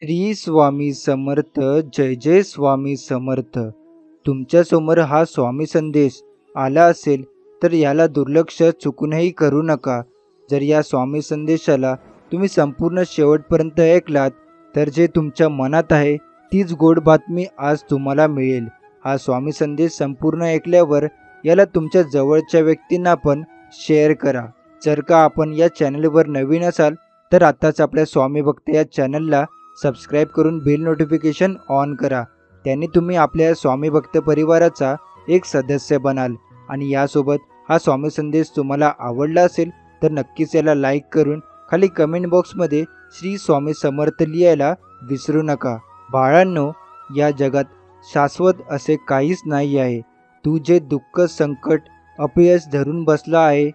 श्री स्वामी समर्थ. जय जय स्वामी समर्थ. तुमच्यासमोर हा स्वामी संदेश आला असेल तर याला दुर्लक्ष चुकूनही करू नका. जर या स्वामी संदेशाला तुम्ही संपूर्ण शेवटपर्यंत ऐकलात तर जे तुमच्या मनात आहे तीच गोड बातमी आज तुम्हाला मिळेल. हा स्वामी संदेश संपूर्ण ऐकल्यावर याला तुमच्या जवळच्या व्यक्तींना पण शेअर करा. जर का आपण या चॅनलवर नवीन असाल तर आताच आपल्या स्वामी भक्त या चॅनलला सबस्क्राईब करून बेल नोटिफिकेशन ऑन करा. त्याने तुम्ही आपल्या स्वामी भक्त परिवाराचा एक सदस्य बनाल. आणि यासोबत हा स्वामी संदेश तुम्हाला आवडला असेल तर नक्कीच याला लाईक करून खाली कमेंट बॉक्समध्ये श्री स्वामी समर्थ लिहायला विसरू नका. बाळांनो, या जगात शाश्वत असे काहीच नाही आहे. तू जे दुःख, संकट, अपयश धरून बसला आहे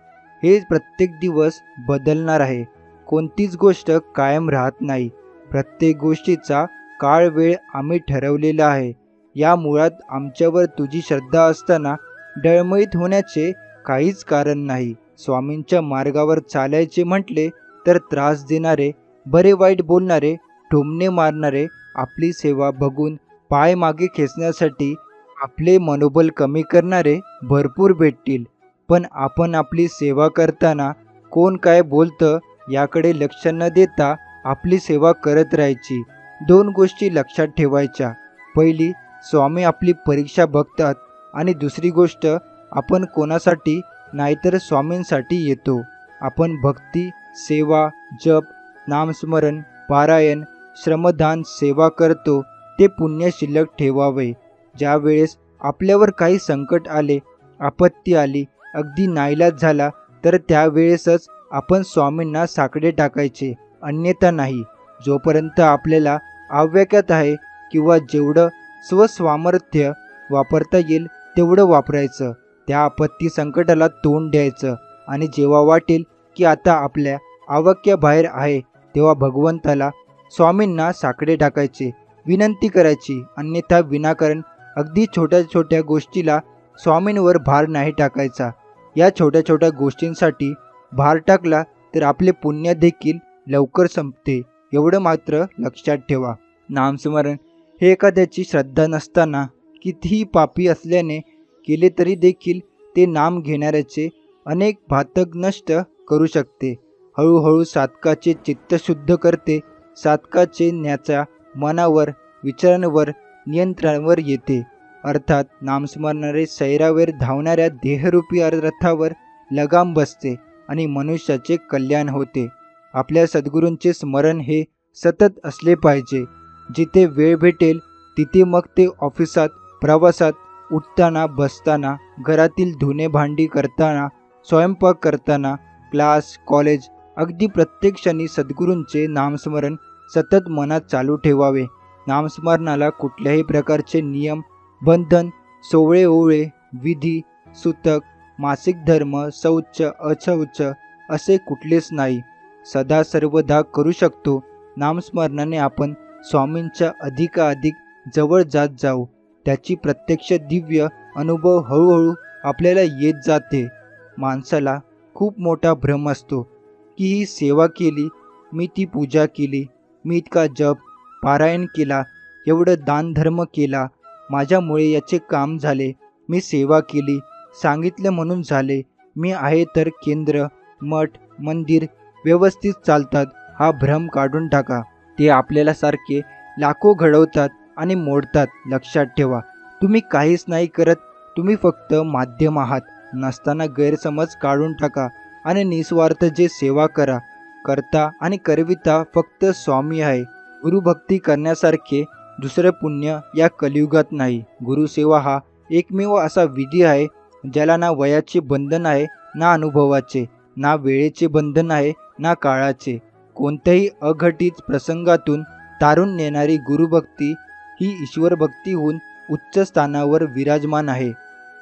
हे प्रत्येक दिवस बदलणार आहे. कोणतीच गोष्ट कायम राहत नाही. प्रत्येक गोष्टीचा काळ वेळ आम्ही ठरवलेला आहे. या मुळात आमच्यावर तुझी श्रद्धा असताना डळमळीत होण्याचे काहीच कारण नाही. स्वामींच्या मार्गावर चालायचे म्हटले तर त्रास देणारे, बरे वाईट बोलणारे, टोमणे मारणारे आपली सेवा बघून पाय मागे खेचण्यासाठी आपले मनोबल कमी करणारे भरपूर भेटतील. पण आपण आपली सेवा करताना कोण काय बोलतं याकडे लक्ष न देता आपली सेवा करत राहायची. दोन गोष्टी लक्षात ठेवायच्या. पहिली, स्वामी आपली परीक्षा बघतात आणि दुसरी गोष्ट, आपण कोणासाठी नाहीतर स्वामींसाठी येतो. आपण भक्ती, सेवा, जप, नामस्मरण, पारायण, श्रमदान, सेवा करतो ते पुण्य शिल्लक ठेवावे. ज्या वेळेस आपल्यावर काही संकट आले, आपत्ती आली, अगदी नाईलाज झाला तर त्यावेळेसच आपण स्वामींना साकडे टाकायचे, अन्यथा नाही. जोपर्यंत आपल्याला आव्याख्यात आहे किंवा जेवढं स्वसामर्थ्य वापरता येईल तेवढं वापरायचं. त्या आपत्ती संकटाला तोंड द्यायचं आणि जेव्हा वाटेल की आता आपल्या आवाक्याबाहेर आहे तेव्हा भगवंताला, स्वामींना साकडे टाकायचे, विनंती करायची. अन्यथा विनाकारण अगदी छोट्या छोट्या गोष्टीला स्वामींवर भार नाही टाकायचा. या छोट्या छोट्या गोष्टींसाठी भार टाकला तर आपले पुण्य देखील लवकर संपते, एवढं मात्र लक्षात ठेवा. नामस्मरण हे एखाद्याची श्रद्धा नसताना कितीही पापी असल्याने केले तरी देखील ते नाम घेणाऱ्याचे अनेक घातक नष्ट करू शकते. हळूहळू साधकाचे चित्त शुद्ध करते. साधकाचे न्याच्या मनावर, विचारांवर नियंत्रणावर येते. अर्थात नामस्मरणारे सैरावर धावणाऱ्या देहरूपी रथावर लगाम बसते आणि मनुष्याचे कल्याण होते. आपल्या सद्गुरूंचे स्मरण हे सतत असले पाहिजे. जिथे वेळ भेटेल तिथे, मग ते ऑफिसात, प्रवासात, उठताना, बसताना, घरातील धुणे भांडी करताना, स्वयंपाक करताना, क्लास, कॉलेज, अगदी प्रत्येक क्षणी सद्गुरूंचे नामस्मरण सतत मनात चालू ठेवावे. नामस्मरणाला कुठल्याही प्रकारचे नियम, बंधन, सोवळे ओवळे, विधी, सूतक, मासिक धर्म, शौच, अशौच असे कुठलेच नाही. सदा सर्वदा करू शकतो. नामस्मरणाने आपण स्वामींच्या अधिकाधिक जवळ जात जाऊ. त्याची प्रत्यक्ष दिव्य अनुभव हळूहळू आपल्याला येत जाते. माणसाला खूप मोठा भ्रम असतो की ही सेवा केली, मी ती पूजा केली, मी इतका जप, पारायण केला, एवढं दानधर्म केला, माझ्यामुळे याचे काम झाले, मी सेवा केली, सांगितलं म्हणून झाले, मी आहे तर केंद्र, मठ, मंदिर व्यवस्थित चालतात. हा भ्रम काढून टाका. ते आपल्याला सारखे लाखो घडवतात आणि मोडतात. लक्षात ठेवा, तुम्ही काहीच नाही करत, तुम्ही फक्त माध्यम आहात. नसताना गैरसमज काढून टाका आणि निस्वार्थ जे सेवा करा. करता आणि करविता फक्त स्वामी आहे. गुरुभक्ती करण्यासारखे दुसरे पुण्य या कलियुगात नाही. गुरुसेवा हा एकमेव असा विधी आहे ज्याला ना वयाचे बंधन आहे, ना अनुभवाचे, ना वेळेचे बंधन आहे, ना काळाचे. कोणत्याही अघटित प्रसंगातून तारून नेणारी गुरुभक्ती ही ईश्वरभक्ती होऊन उच्च स्थानावर विराजमान आहे.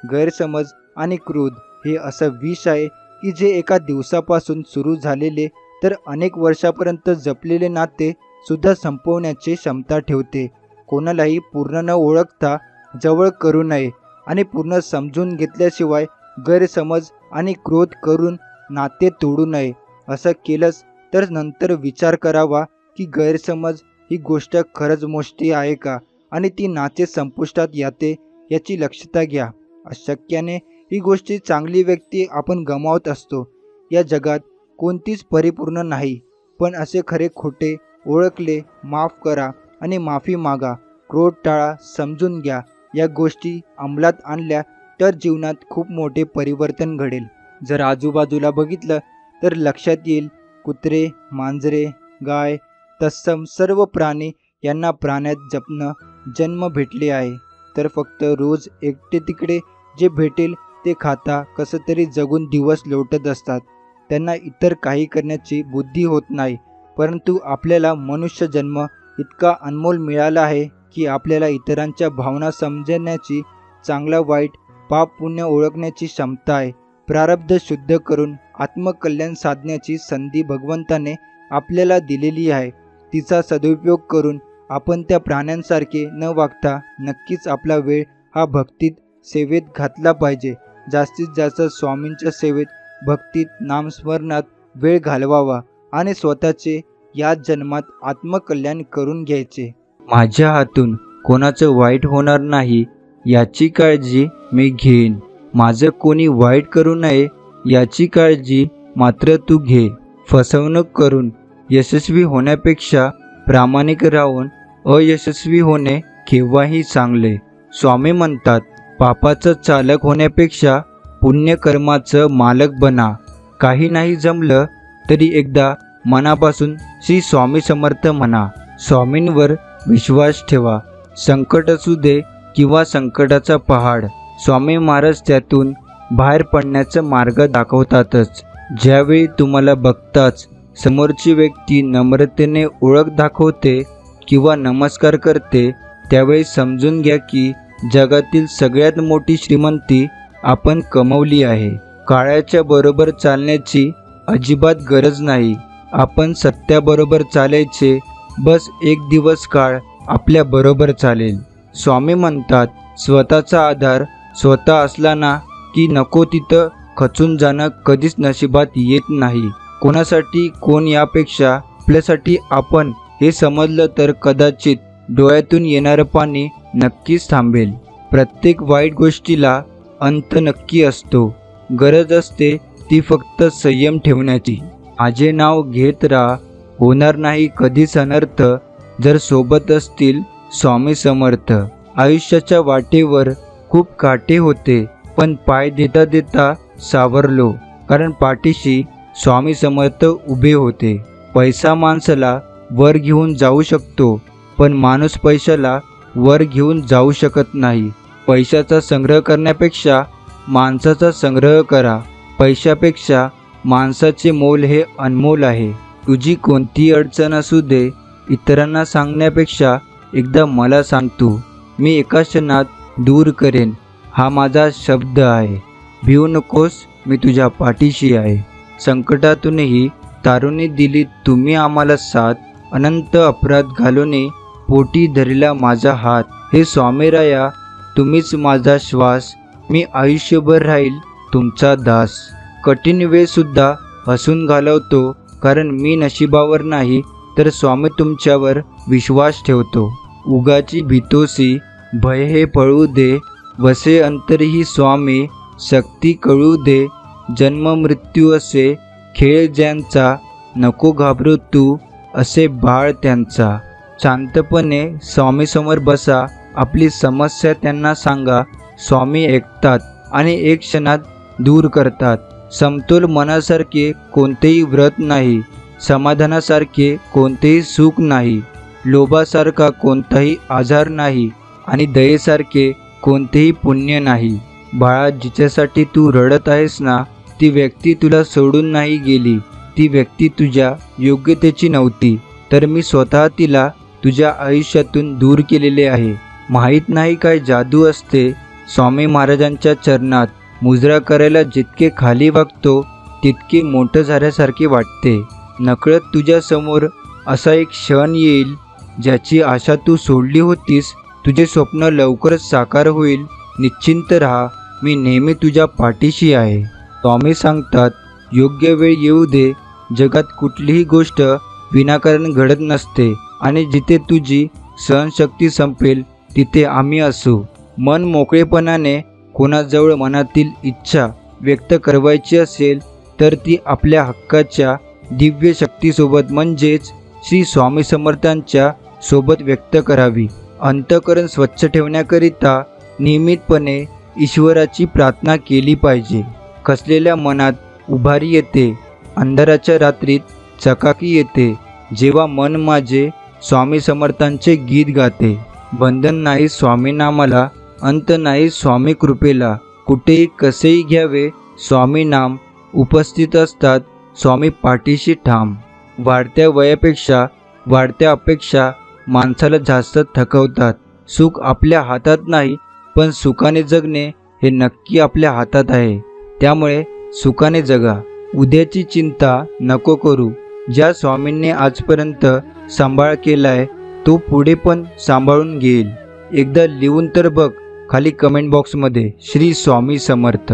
गैरसमज आणि क्रोध हे असं विष आहे की जे एका दिवसापासून सुरू झालेले तर अनेक वर्षापर्यंत जपलेले नाते सुद्धा संपवण्याची क्षमता ठेवते. कोणालाही पूर्ण न ओळखता जवळ करू नये आणि पूर्ण समजून घेतल्याशिवाय गैरसमज आणि क्रोध करून नाते तोडू नये. असं केलंच तर नंतर विचार करावा की गैरसमज ही गोष्ट खरंच मोठी आहे का आणि ती नाते संपुष्टात येते याची लक्षता घ्या. अशक्याने ही गोष्टी चांगली व्यक्ती आपण गमावत असतो. या जगात कोणतीच परिपूर्ण नाही, पण असे खरे खोटे ओळखले, माफ करा आणि माफी मागा, क्रोध टाळा, समजून घ्या, या गोष्टी अंमलात आणल्या तर जीवनात खूप मोठे परिवर्तन घडेल. जर आजूबाजूला बघितलं तर लक्षात येईल कुत्रे, मांजरे, गाय, तत्सम सर्व प्राणी यांना प्राण्यात जपणं जन्म भेटले आहे, तर फक्त रोज एकटे तिकडे जे भेटेल ते खाता कसं तरी जगून दिवस लोटत असतात. त्यांना इतर काही करण्याची बुद्धी होत नाही. परंतु आपल्याला मनुष्य जन्म इतका अनमोल मिळाला आहे की आपल्याला इतरांच्या भावना समजण्याची, चांगला वाईट, पाप पुण्य ओळखण्याची क्षमता आहे. प्रारब्ध शुद्ध करून आत्मकल्याण साधण्याची संधी भगवंताने आपल्याला दिलेली आहे. तिचा सदुपयोग करून आपण त्या प्राण्यांसारखे न वागता नक्कीच आपला वेळ हा भक्तीत, सेवेत घातला पाहिजे. जास्तीत जास्त स्वामींच्या सेवेत, भक्तीत, नामस्मरणात वेळ घालवावा आणि स्वतःचे या जन्मात आत्मकल्याण करून घ्यायचे. माझ्या हातून कोणाचं वाईट होणार नाही याची काळजी मी घेईन. माझं कोणी वाईट करू नये याची काळजी मात्र तू घे. फसवणूक करून यशस्वी होण्यापेक्षा प्रामाणिक राहून अयशस्वी होणे केव्हाही चांगले. स्वामी म्हणतात, पापाचं चालक होण्यापेक्षा पुण्यकर्माचं मालक बना. काही नाही जमलं तरी एकदा मनापासून श्री स्वामी समर्थ म्हणा. स्वामींवर विश्वास ठेवा. संकट असू दे किंवा संकटाचा पहाड, स्वामी महाराज त्यातून बाहेर पडण्याचा मार्ग दाखवतातच. ज्यावेळी तुम्हाला बघताच समोरची व्यक्ती नम्रतेने ओळख दाखवते किंवा नमस्कार करते, त्यावेळी समजून घ्या की जगातील सगळ्यात मोठी श्रीमंती आपण कमवली आहे. काळाच्या बरोबर चालण्याची अजिबात गरज नाही. आपण सत्याबरोबर चालायचे. बस एक दिवस काळ आपल्या बरोबर चालेल. स्वामी म्हणतात, स्वतःचा आधार स्वतः असला ना की नको तिथं खचून जाणं कधीच नशिबात येत नाही. कोणासाठी कोण यापेक्षा आपल्यासाठी आपण हे समजलं तर कदाचित डोळ्यातून येणारं पाणी नक्कीच थांबेल. प्रत्येक वाईट गोष्टीला अंत नक्की असतो. गरज असते ती फक्त संयम ठेवण्याची. माझे नाव घेत राहा, होणार नाही कधीच अनर्थ, जर सोबत असतील स्वामी समर्थ. आयुष्याच्या वाटेवर खूप काटे होते, पण पाय देता देता सावरलो, कारण पाठीशी स्वामी समर्थ उभे होते. पैसा माणसाला वर घेऊन जाऊ शकतो, पण माणूस पैशाला वर घेऊन जाऊ शकत नाही. पैशाचा संग्रह करण्यापेक्षा माणसाचा संग्रह करा. पैशापेक्षा माणसाचे मोल हे अनमोल आहे. तुझी कोणती अडचण असू दे, इतरांना सांगण्यापेक्षा एकदा मला सांग तू, मी एका क्षणात दूर करेन. हा माझा शब्द आहे. भिवू नकोस, मी तुझ्या पाठीशी आहे. संकटातूनही तारुणी दिली तुम्ही आम्हाला साथ. अनंत अपराध घालून पोटी धरला माझा हात. हे स्वामीराया, तुम्हीच माझा श्वास. मी आयुष्यभर राहील तुमचा दास. कठीण वेळसुद्धा हसून घालवतो, कारण मी नशिबावर नाही तर स्वामी तुमच्यावर विश्वास ठेवतो. उगाची भीतोसी भय हे पळू दे, वसे अंतरही स्वामी शक्ती कळू दे. जन्म मृत्यू असे खेळ ज्यांचा, नको घाबरू तू असे बाळ त्यांचा. शांतपणे स्वामीसमोर बसा, आपली समस्या त्यांना सांगा. स्वामी ऐकतात आणि एक क्षणात दूर करतात. समतोल मनासारखे कोणतेही व्रत नाही, समाधानासारखे कोणतेही सुख नाही, लोभासारखा कोणताही आजार नाही आणि दयेसारखे कोणतेही पुण्य नाही. बाळा, जिच्यासाठी तू रडत आहेस ना, ती व्यक्ती तुला सोडून नाही गेली. ती व्यक्ती तुझ्या योग्यतेची नव्हती, तर मी स्वतः तिला तुझ्या आयुष्यातून दूर केलेले आहे. माहीत नाही काय जादू असते स्वामी महाराजांच्या चरणात. मुजरा करायला जितके खाली वागतो तितके मोठं झाल्यासारखे वाटते. नकळत तुझ्यासमोर असा एक क्षण येईल ज्याची आशा तू सोडली होतीस. तुझे स्वप्न लवकरच साकार होईल. निश्चिंत राहा, मी नेहमी तुझ्या पाठीशी आहे. स्वामी सांगतात, योग्य वेळ येऊ दे. जगात कुठलीही गोष्ट विनाकारण घडत नसते. आणि जिथे तुझी सहनशक्ती संपेल तिथे आम्ही असू. मन मोकळेपणाने कोणाजवळ मनातील इच्छा व्यक्त करायची असेल तर ती आपल्या हक्काच्या दिव्य शक्तीसोबत म्हणजेच श्री स्वामी समर्थांच्या सोबत व्यक्त करावी. अंतःकरण स्वच्छ ठेवण्याकरिता नियमितपणे ईश्वराची प्रार्थना केली पाहिजे. खचलेल्या मनात उभारी येते, अंधाराच्या रात्रीत चकाकी येते जेव्हा मन माझे स्वामी समर्थांचे गीत गाते. बंधन नाही स्वामी नामाला, अंत नाही स्वामी कृपेला, कुठेही कसेही घ्यावे स्वामी नाम, उपस्थित असतात स्वामी पाठीशी ठाम. वाढत्या वयापेक्षा वाढत्या अपेक्षा माणसाला जास्त थकवतात. सुख आपल्या हातात नाही, पण सुखाने जगणे हे नक्की आपल्या हातात आहे. त्यामुळे सुखाने जगा. उद्याची चिंता नको करू. ज्या स्वामींनी आजपर्यंत सांभाळ केलाय तो पुढे पण सांभाळून घेईल. एकदा लिहून तर बघ खाली कमेंट बॉक्समध्ये श्री स्वामी समर्थ.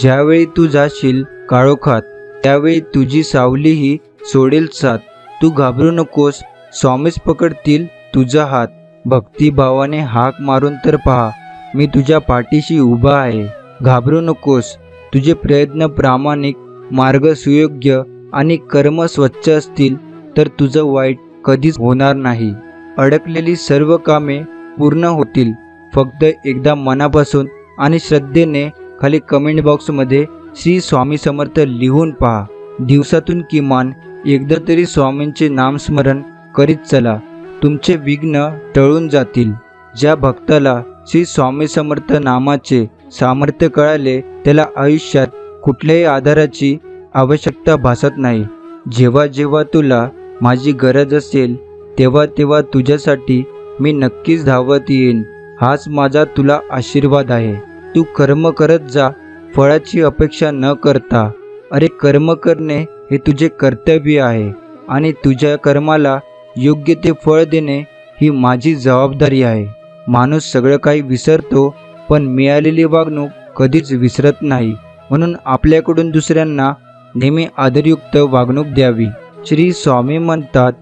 ज्यावेळी तू जाशील काळोखात त्यावेळी तुझी सावलीही सोडेल साथ. तू घाबरू नकोस, स्वामीच पकडतील तुझा हात. भक्तिभावाने हाक मारून तर पहा, मी तुझ्या पाठीशी उभा आहे. घाबरू नकोस. तुझे प्रयत्न प्रामाणिक, मार्ग सुयोग्य आणि कर्म स्वच्छ असतील तर तुझं वाईट कधीच होणार नाही. अडकलेली सर्व कामे पूर्ण होतील. फक्त एकदा मनापासून आणि श्रद्धेने खाली कमेंट बॉक्समध्ये श्री स्वामी समर्थ लिहून पहा. दिवसातून किमान एकदा तरी स्वामींचे नामस्मरण करीत चला. तुमचे विघ्न टळून जातील. ज्या भक्ताला श्री स्वामी समर्थ नामाचे सामर्थ्य कळाले त्याला आयुष्यात कुठल्याही आधाराची आवश्यकता भासत नाही. जेव्हा जेव्हा तुला माझी गरज असेल तेव्हा तेव्हा तुझ्यासाठी मी नक्कीच धावत येईन. हाच माझा तुला आशीर्वाद आहे. तू कर्म करत जा, फळाची अपेक्षा न करता. अरे कर्म करणे हे तुझे कर्तव्य आहे आणि तुझ्या कर्माला योग्य ते फळ देणे ही माझी जबाबदारी आहे. माणूस सगळं काही विसरतो पण मिळालेली वागणूक कधीच विसरत नाही. म्हणून आपल्याकडून दुसऱ्यांना नेहमी आदरयुक्त वागणूक द्यावी. श्री स्वामी म्हणतात,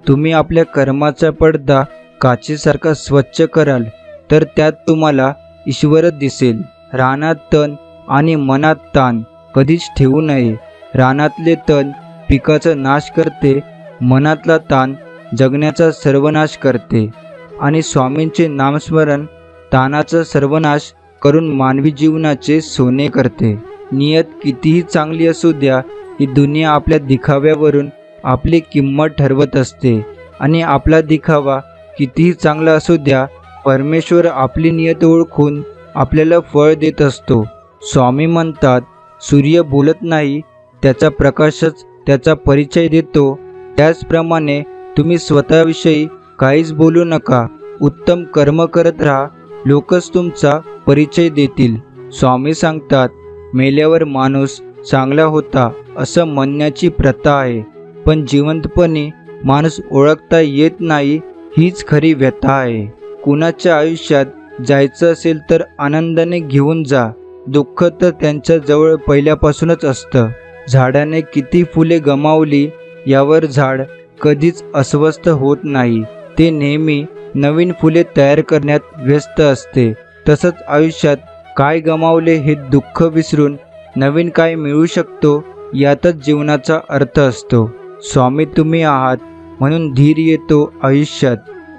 तुम्ही आपल्या कर्माचा पडदा काचेसारखा स्वच्छ कराल तर त्यात तुम्हाला ईश्वरच दिसेल. रानात तण आणि मनात ताण कधीच ठेवू नये. रानातले तण पिकाचा नाश करते, मनातला ताण जगण्याचा सर्वनाश करते आणि स्वामींचे नामस्मरण ताणाचा सर्वनाश करून मानवी जीवनाचे सोने करते. नियत कितीही चांगली असू द्या, ही दुनिया आपल्या दिखाव्यावरून आपली किंमत ठरवत असते आणि आपला दिखावा कितीही चांगला असू द्या, परमेश्वर आपली नियत ओळखून आपल्याला फळ देत असतो. स्वामी म्हणतात, सूर्य बोलत नाही, त्याचा प्रकाशच त्याचा परिचय देतो. त्याचप्रमाणे तुम्ही स्वतःविषयी काहीच बोलू नका. उत्तम कर्म करत राहा, लोकच तुमचा परिचय देतील. स्वामी सांगतात, मेल्यावर माणूस चांगला होता असं म्हणण्याची प्रथा आहे, पण जिवंतपणी माणूस ओळखता येत नाही हीच खरी व्यथा आहे. कुणाच्या आयुष्यात जायचं असेल तर आनंदाने घेऊन जा. दुःख तर त्यांच्या जवळ पहिल्यापासूनच असतं. झाडाने किती फुले गमावली यावर झाड कधीच अस्वस्थ होत नाही. ते नेहमी नवीन फुले तयार करण्यात व्यस्त असते. तसंच आयुष्यात काय गमावले हे दुःख विसरून नवीन काय मिळू शकतो यातच जीवनाचा अर्थ असतो. स्वामी तुम्ही आहात म्हणून धीर येतो आयुष्यात.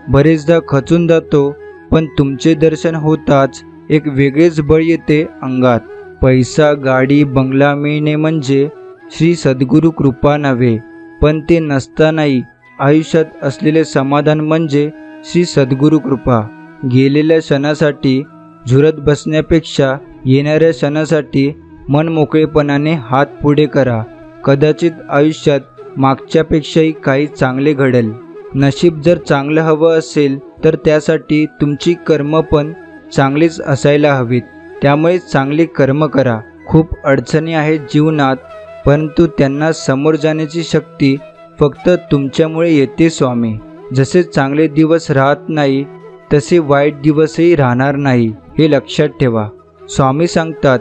बरेचदा खचून जातो पण तुमचे दर्शन होताच एक वेगळेच बळ येते अंगात. पैसा गाडी बंगला मिळणे म्हणजे श्री सद्गुरू कृपा नव्हे, पण ते नसतानाही आयुष्यात असलेले समाधान म्हणजे श्री सद्गुरू कृपा. गेलेल्या क्षणासाठी झुरत बसण्यापेक्षा येणाऱ्या क्षणासाठी मन मोकळेपणाने हात पुढे करा. कदाचित आयुष्यात मागच्यापेक्षाही काही चांगले घडेल. नशीब जर चांगलं हवं असेल तर त्यासाठी तुमची कर्म पण चांगलीच असायला हवीत. त्यामुळे चांगली कर्म करा. खूप अडचणी आहेत जीवनात, परंतु त्यांना समोर जाण्याची शक्ती फक्त तुमच्यामुळे येते स्वामी. जसे चांगले दिवस राहत नाही तसे वाईट दिवसही राहणार नाही, हे लक्षात ठेवा. स्वामी सांगतात,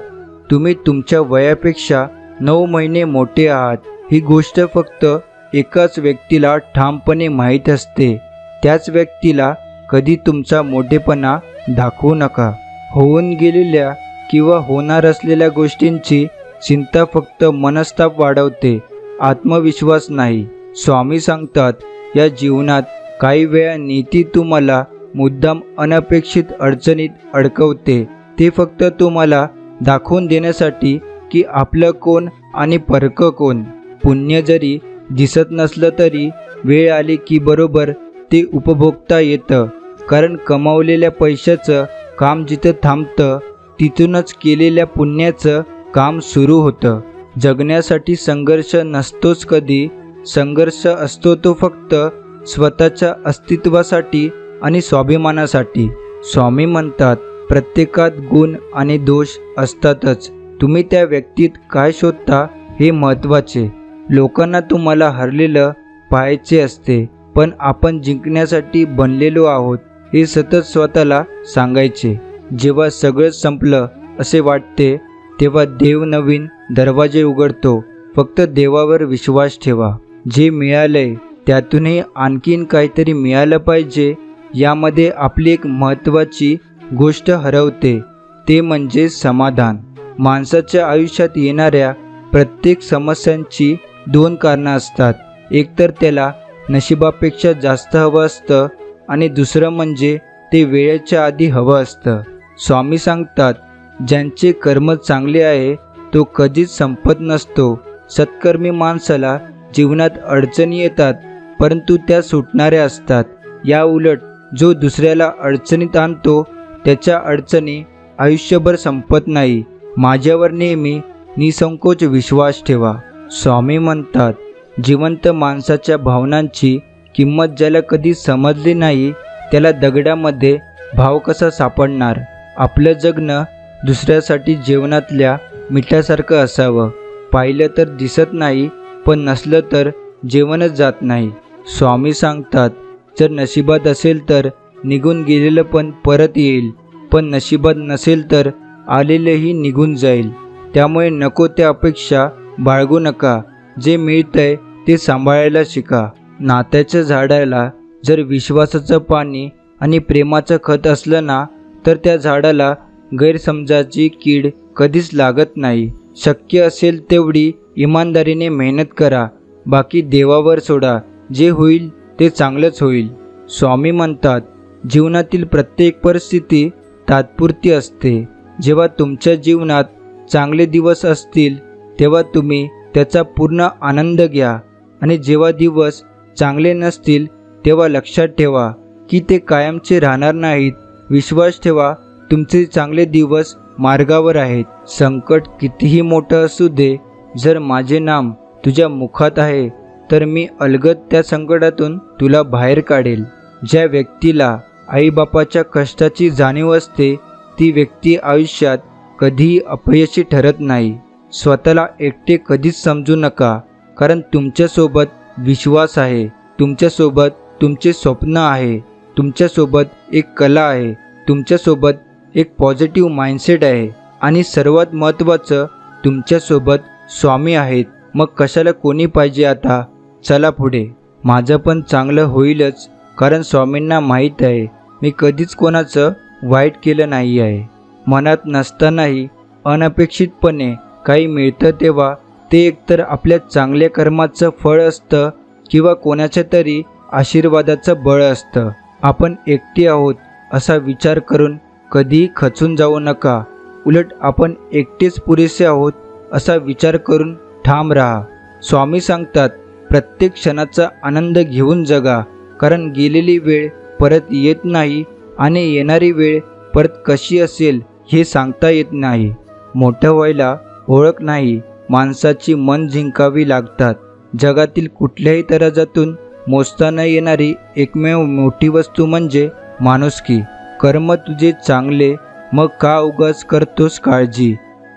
तुम्ही तुमच्या वयापेक्षा 9 महिने मोठे आहात. ही गोष्ट फक्त एकाच व्यक्तीला ठामपणे माहीत असते, त्याच व्यक्तीला कधी तुमचा मोठेपणा दाखवू नका. होऊन गेलेल्या किंवा होणार असलेल्या गोष्टींची चिंता फक्त मनस्ताप वाढवते, आत्मविश्वास नाही. स्वामी सांगतात, या जीवनात काही वेळा नीती तुम्हाला मुद्दाम अनपेक्षित अडचणीत अडकवते. ते फक्त तुम्हाला दाखवून देण्यासाठी की आपलं कोण आणि परकं कोण. पुण्य जरी दिसत नसलं तरी वेळ आली की बरोबर ते उपभोगता येतं. कारण कमावलेल्या पैशाचं काम जिथं थांबतं तिथूनच केलेल्या पुण्याचं काम सुरू होतं. जगण्यासाठी संघर्ष नसतोच कधी. संघर्ष असतो तो फक्त स्वतःच्या अस्तित्वासाठी आणि स्वाभिमानासाठी. स्वामी म्हणतात, प्रत्येकात गुण आणि दोष असतातच. तुम्ही त्या व्यक्तीत काय शोधता हे महत्त्वाचे. लोकांना तुम्हाला हरलेलं पाहायचे असते, पण आपण जिंकण्यासाठी बनलेलो आहोत हे सतत स्वतःला सांगायचे. जेव्हा सगळं संपलं असे वाटते तेव्हा देव नवीन दरवाजे उघडतो. फक्त देवावर विश्वास ठेवा. जे मिळालंय त्यातूनही आणखीन काहीतरी मिळालं पाहिजे, यामध्ये आपली एक महत्त्वाची गोष्ट हरवते, ते म्हणजे समाधान. माणसाच्या आयुष्यात येणाऱ्या प्रत्येक समस्यांची दोन कारणं असतात. एक तर त्याला नशिबापेक्षा जास्त हवं असतं आणि दुसरं म्हणजे ते वेळेच्या आधी हवं असतं. स्वामी सांगतात, ज्यांचे कर्म चांगले आहे तो कधीच संपत नसतो. सत्कर्मी माणसाला जीवनात अडचणी येतात, परंतु त्या सुटणाऱ्या असतात. या उलट जो दुसऱ्याला अडचणीत आणतो त्याच्या अडचणी आयुष्यभर संपत नाही. माझ्यावर नेहमी निसंकोच विश्वास ठेवा. स्वामी म्हणतात, जिवंत माणसाच्या भावनांची किंमत ज्याला कधी समजली नाही त्याला दगडामध्ये भाव कसा सापडणार. आपलं जगणं दुसऱ्यासाठी जेवणातल्या मिठासारखं असावं. पाहिलं तर दिसत नाही, पण नसलं तर जेवणच जात नाही. स्वामी सांगतात, जर नशिबात असेल तर निघून गेलेलं पण परत येईल, पण नशिबात नसेल तर आलेलंही निघून जाईल. त्यामुळे नको त्या अपेक्षा बाळगू नका. जे मिळतंय ते सांभाळायला शिका. नात्याच्या झाडाला जर विश्वासाचं पाणी आणि प्रेमाचं खत असलं ना, तर त्या झाडाला गैरसमजाची कीड कधीच लागत नाही. शक्य असेल तेवढी इमानदारीने मेहनत करा. बाकी देवावर सोडा. जे होईल ते चांगलंच होईल. स्वामी म्हणतात, जीवनातील प्रत्येक परिस्थिती तात्पुरती असते. जेव्हा तुमच्या जीवनात चांगले दिवस असतील तेव्हा तुम्ही त्याचा पूर्ण आनंद घ्या, आणि जेव्हा दिवस चांगले नसतील तेव्हा लक्षात ठेवा की ते कायमचे राहणार नाहीत. विश्वास ठेवा, तुमचे चांगले दिवस मार्गावर आहेत. संकट कितीही मोठं असू दे, जर माझे नाम तुझ्या मुखात आहे तर मी अलगद त्या संकटातून तुला बाहेर काढेल. ज्या व्यक्तीला आईबापाच्या कष्टाची जाणीव असते ती व्यक्ती आयुष्यात कधीही अपयशी ठरत नाही. स्वतःला एकटे कधीच समजू नका, कारण तुमच्यासोबत विश्वास आहे, तुमच्यासोबत तुमचे स्वप्न आहे, तुमच्यासोबत एक कला आहे, तुमच्यासोबत एक पॉझिटिव्ह माइंडसेट आहे, आणि सर्वात महत्त्वाचं तुमच्यासोबत स्वामी आहेत. मग कशाला कोणी पाहिजे आता. चला पुढे. माझं पण चांगलं होईलच, कारण स्वामींना माहीत आहे मी कधीच कोणाचं वाईट केलं नाही आहे. मनात नसतानाही अनपेक्षितपणे काही मिळतं तेव्हा ते एकतर आपल्या चांगल्या कर्माचं फळ असतं किंवा कोणाच्या तरी आशीर्वादाचं बळ असतं. आपण एकटे आहोत असा विचार करून कधीही खचून जाऊ नका. उलट आपण एकटेच पुरेसे आहोत असा विचार करून ठाम राहा. स्वामी सांगतात, प्रत्येक क्षणाचा आनंद घेऊन जगा, कारण गेलेली वेळ परत येत नाही आणि येणारी वेळ परत कशी असेल हे सांगता येत नाही. मोठं व्हायला ओळख नाही, माणसाची मन जिंकावी लागतात. जगातील कुठल्याही तराजातून मोजता न येणारी एकमेव मोठी वस्तू म्हणजे माणुसकी. कर्म तुझे चांगले, मग का उगाच करतोस काळजी.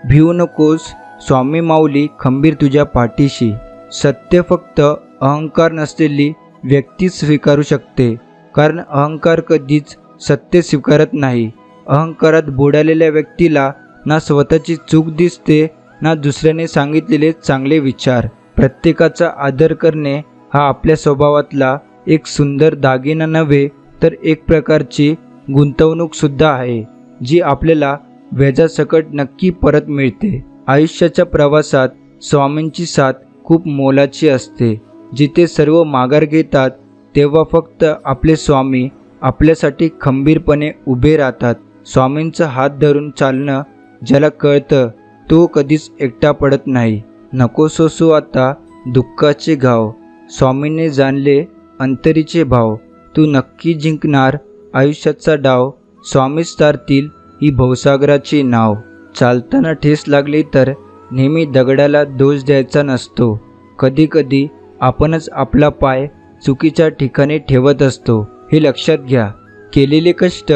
भिवू नकोस, स्वामी माऊली खंबीर तुझ्या पाठीशी. सत्य फक्त अहंकार नसलेली व्यक्ती स्वीकारू शकते, कारण अहंकार कधीच सत्य स्वीकारत नाही. अहंकारात बुडालेल्या व्यक्तीला ना स्वतःची चूक दिसते ना दुसऱ्याने सांगितलेले चांगले विचार. प्रत्येकाचा आदर करणे हा आपल्या स्वभावातला एक सुंदर दागिना नव्हे तर एक प्रकारची गुंतवणूकसुद्धा आहे, जी आपल्याला व्याजासकट नक्की परत मिळते. आयुष्याच्या प्रवासात स्वामींची साथ खूप मोलाची असते. जिथे सर्व माघार घेतात तेव्हा फक्त आपले स्वामी आपल्यासाठी खंबीरपणे उभे राहतात. स्वामींचा हात धरून चालणं ज्याला कळतं तो कधीच एकटा पडत नाही. नको सोसू आता दुःखाचे घाव, स्वामींनी जाणले अंतरीचे भाव. तू नक्की जिंकणार आयुष्याचा डाव, स्वामीच तारतील ही भवसागराची नाव. चालताना ठेस लागली तर नेहमी दगडाला दोष द्यायचा नसतो. कधी कधी आपणच आपला पाय चुकीच्या ठिकाणी ठेवत असतो, हे लक्षात घ्या. केलेले कष्ट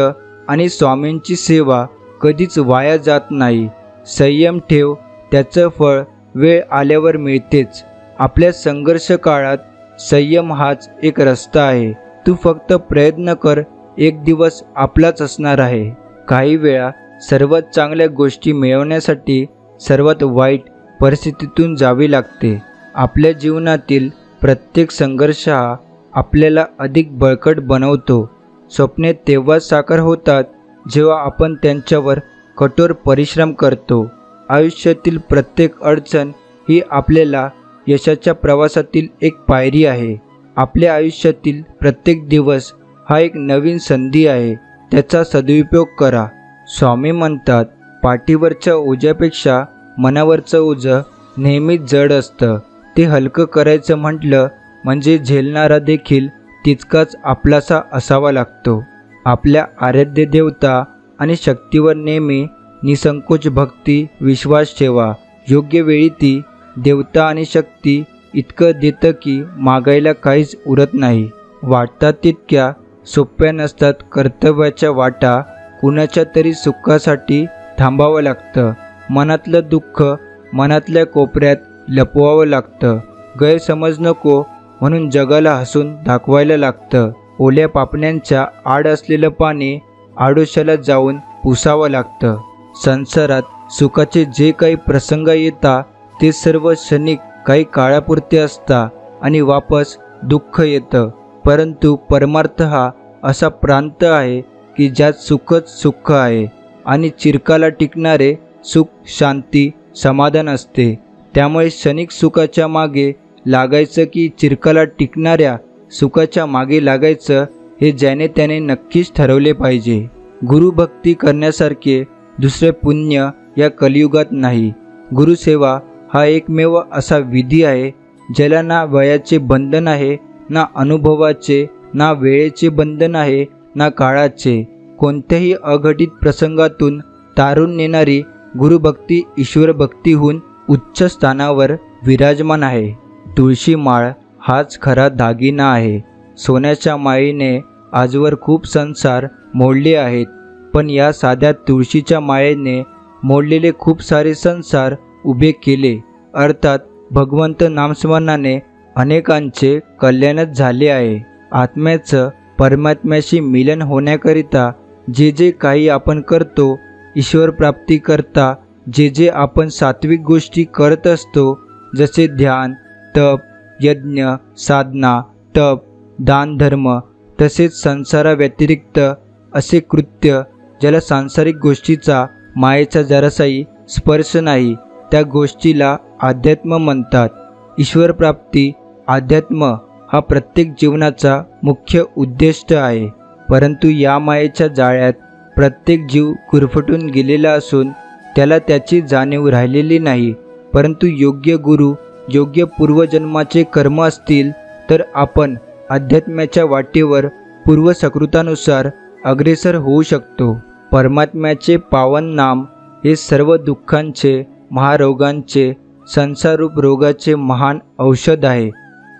आणि स्वामींची सेवा कधीच वाया जात नाही. संयम ठेव, त्याचं फळ वेळ आल्यावर मिळतेच. आपल्या संघर्ष काळात संयम हाच एक रस्ता आहे. तू फक्त प्रयत्न कर, एक दिवस आपलाच असणार आहे. काही वेळा सर्वात चांगल्या गोष्टी मिळवण्यासाठी सर्वात वाईट परिस्थितीतून जावे लागते. आपल्या जीवनातील प्रत्येक संघर्ष हा आपल्याला अधिक बळकट बनवतो. स्वप्ने तेव्हाच साकार होतात जेव्हा आपण त्यांच्यावर कठोर परिश्रम करतो. आयुष्यातील प्रत्येक अडचण ही आपल्याला यशाच्या प्रवासातील एक पायरी आहे. आपल्या आयुष्यातील प्रत्येक दिवस हा एक नवीन संधी आहे, त्याचा सदुपयोग करा. स्वामी म्हणतात, पाठीवरच्या ओझ्यापेक्षा मनावरचं ओझं नेहमीच जड असतं. ते हलकं करायचं म्हटलं म्हणजे झेलणारा देखील तितकाच आपलासा असावा लागतो. आपल्या आराध्य देवता आणि शक्तीवर नेहमी निसंकोच भक्ती विश्वास ठेवा. योग्य वेळी ती देवता आणि शक्ती इतकं देतं की मागायला काहीच उरत नाही. वाटतात तितक्या सोप्या नसतात कर्तव्याच्या वाटा. कुणाच्या तरी सुखासाठी थांबावं लागतं. मनातलं दुःख मनातल्या कोपऱ्यात लपवावं लागतं. गैरसमज नको म्हणून जगाला हसून दाखवायला लागतं. ओल्या पापण्यांच्या आड असलेलं पाणी आडोशाला जाऊन पुसावं लागतं. संसारात सुखाचे जे काही प्रसंग येतात ते सर्व क्षणिक काही काळापुरते असतात आणि वापस दुःख येतं. परंतु परमार्थ हा असा प्रांत आहे की ज्यात सुखच सुख आहे आणि चिरकाला टिकणारे सुख शांती समाधान असते. त्यामुळे क्षणिक सुखाच्या मागे लागायचं की चिरकाला टिकणाऱ्या सुखाच्या मागे लागायचं हे ज्याने त्याने नक्कीच ठरवले पाहिजे. गुरुभक्ती करण्यासारखे दुसरे पुण्य या कलियुगात नाही. गुरुसेवा हा एकमेव असा विधी आहे ज्याला ना वयाचे बंधन आहे, ना अनुभवाचे, ना वेळेचे बंधन आहे, ना काळाचे. कोणत्याही अघटित प्रसंगातून तारून नेणारी गुरुभक्ती ईश्वरभक्तीहून उच्च स्थानावर विराजमान आहे. तुळशी माळ हाच खरा दागिना आहे. सोन्याच्या माळेने आजवर खूप संसार मोडले आहेत, पण या साध्या तुळशीच्या माळेने मोडलेले खूप सारे संसार उभे केले. अर्थात भगवंत नामस्मरणाने अनेकांचे कल्याणच झाले आहे. आत्म्याचं परमात्म्याशी मिलन होण्याकरिता जे जे काही आपण करतो, ईश्वर प्राप्ती करता जे जे आपण सात्विक गोष्टी करत असतो, जसे ध्यान, तप, यज्ञ, साधना, तप, दान, धर्म, तसेच संसाराव्यतिरिक्त असे कृत्य ज्याला सांसारिक गोष्टीचा मायेचा जरासाही स्पर्श नाही, त्या गोष्टीला अध्यात्म म्हणतात. ईश्वरप्राप्ती अध्यात्म हा प्रत्येक जीवनाचा मुख्य उद्दिष्ट आहे. परंतु या मायेच्या जाळ्यात प्रत्येक जीव गुरफटून गेलेला असून त्याला त्याची जाणीव राहिलेली नाही. परंतु योग्य गुरु, योग्य पूर्वजन्माचे कर्म असतील तर आपण अध्यात्माच्या वाटेवर पूर्वसकृतानुसार अग्रेसर होऊ शकतो. परमात्म्याचे पावन नाम हे सर्व दुःखांचे, महारोगांचे, संसाररूप रोगाचे महान औषध आहे.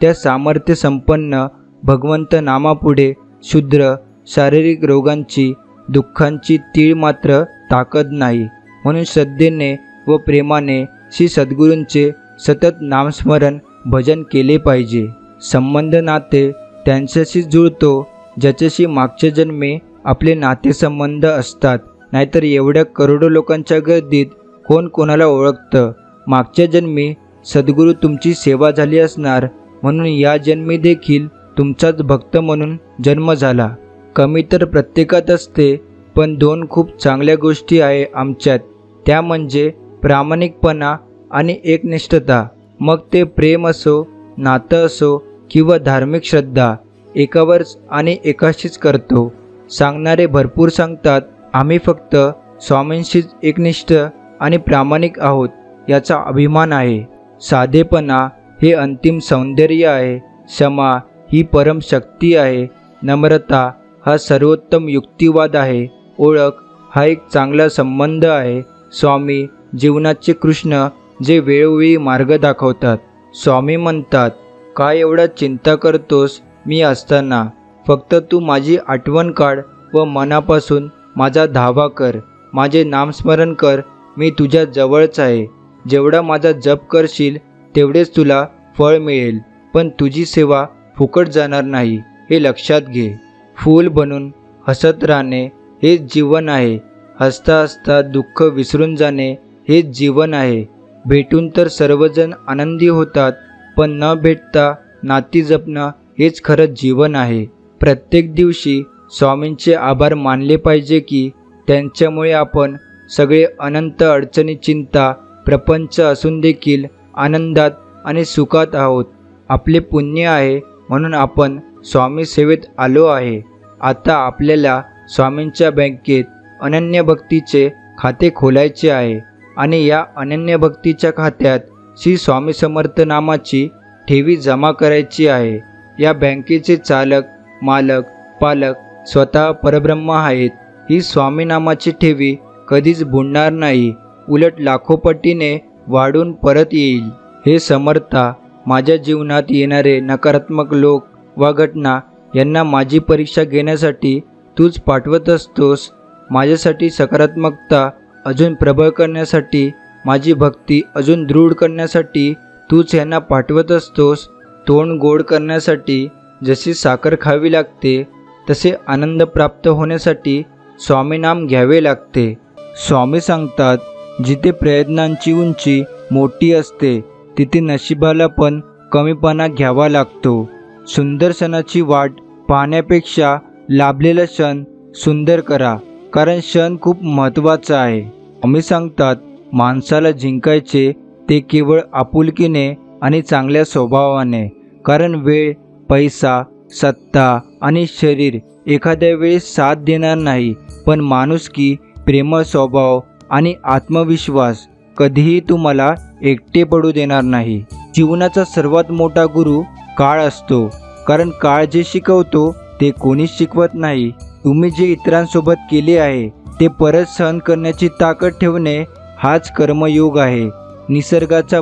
त्या सामर्थ्य संपन्न भगवंत नामापुढे क्षुद्र शारीरिक रोगांची, दुःखांची तीळ मात्र ताकद नाही. म्हणून श्रद्धेने व प्रेमाने श्री सद्गुरूंचे सतत नामस्मरण भजन केले पाहिजे. संबंध नाते त्यांच्याशी जुळतो ज्याच्याशी मागच्या जन्मी आपले नातेसंबंध असतात. नाहीतर एवढ्या करोडो लोकांच्या गर्दीत कोण कोणाला ओळखतं. मागच्या जन्मी सद्गुरू तुमची सेवा झाली असणार, म्हणून या जन्मी देखील तुमचाच भक्त म्हणून जन्म झाला. कमी तर प्रत्येकात असते, पण 2 खूप चांगल्या गोष्टी आहे आमच्यात, त्या म्हणजे प्रामाणिकपणा आणि एकनिष्ठता. मग ते प्रेम असो, नातं असो किंवा धार्मिक श्रद्धा, एकावरच आणि एकाशीच करतो. सांगणारे भरपूर सांगतात, आम्ही फक्त स्वामींशीच एकनिष्ठ आणि प्रामाणिक आहोत याचा अभिमान आहे. साधेपणा हे अंतिम सौंदर्य आहे. क्षमा ही परम शक्ती आहे. नम्रता हा सर्वोत्तम युक्तिवाद आहे. ओळख हा एक चांगला संबंध आहे. स्वामी जीवनाचे कृष्ण जे वेळोवेळी मार्ग दाखवतात. स्वामी म्हणतात, काय एवढा चिंता करतोस मी असताना? फक्त तू माझी आठवण काढ व मनापासून माझा धावा कर. माझे नामस्मरण कर. मी तुझ्या जवळच आहे. जेवढा माझा जप करशील तेवढेच तुला फळ मिळेल, पण तुझी सेवा फुकट जाणार नाही हे लक्षात घे. फूल बनून हसत राहणे हेच जीवन आहे. हसता हसता दुःख विसरून जाणे हेच जीवन आहे. भेटून तर सर्वजण आनंदी होतात, पण न भेटता नाती जपणं हेच खरं जीवन आहे. प्रत्येक दिवशी स्वामींचे आभार मानले पाहिजे की त्यांच्यामुळे आपण सगळे अनंत अडचणी, चिंता, प्रपंच असून देखील आनंदात आणि सुखात आहोत. आपले पुण्य आहे म्हणून आपण स्वामी सेवेत आलो आहे. आता आपल्याला स्वामींच्या बँकेत अनन्य भक्तीचे खाते खोलायचे आहे आणि या अनन्य भक्तीच्या खात्यात श्री स्वामी समर्थ नामाची ठेवी जमा करायची आहे. या बँकेचे चालक, मालक, पालक स्वतः परब्रह्म आहेत. ही स्वामी नामाची ठेवी कधीच बुडणार नाही, उलट लाखोपटीने वाढून परत येईल. हे समर्था, माझ्या जीवनात येणारे नकारात्मक लोक व घटना यांना माझी परीक्षा घेण्यासाठी तूच पाठवत असतोस. माझ्यासाठी सकारात्मकता अजून प्रबळ करण्यासाठी, माझी भक्ती अजून दृढ करण्यासाठी तूच यांना पाठवत असतोस. तोंड गोड करण्यासाठी जशी साखर खावी लागते, तसे आनंद प्राप्त होण्यासाठी स्वामीनाम घ्यावे लागते. स्वामी सांगतात, जिथे प्रयत्नांची उंची मोठी असते तिथे नशिबाला पण कमीपणा घ्यावा लागतो. सुंदर क्षणाची वाट पाहण्यापेक्षा लाभलेला क्षण सुंदर करा, कारण क्षण खूप महत्त्वाचा आहे. स्वामी सांगतात, माणसाला जिंकायचे ते केवळ आपुलकीने आणि चांगल्या स्वभावाने, कारण वेळ, पैसा, सत्ता आणि शरीर एखाद्या वेळेस साथ देणार नाही, पण माणुसकी, प्रेमळ स्वभाव आणि आत्मविश्वास कधीही तुम्हाला एकटे पडू देणार नाही. जीवनाचा सर्वात मोठा गुरु काळ असतो, कारण काळ जे शिकवतो ते कोणीच शिकवत नाही. तुम्ही जे इतरांसोबत केले आहे ते परत सहन करण्याची ताकद ठेवणे हाच कर्मयोग आहे. निसर्गाचा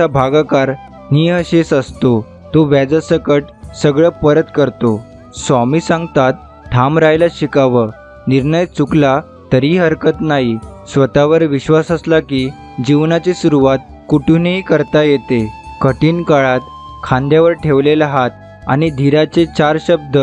भागाकार निःशेष असतो. तो व्याजासकट सगळं परत करतो. स्वामी सांगतात, ठाम राहायला शिकावं. निर्णय चुकला तरी हरकत नाही. स्वतःवर विश्वास असला की जीवनाची सुरुवात कुठूनही करता येते. कठीण काळात खांद्यावर ठेवलेला हात आणि धीराचे 4 शब्द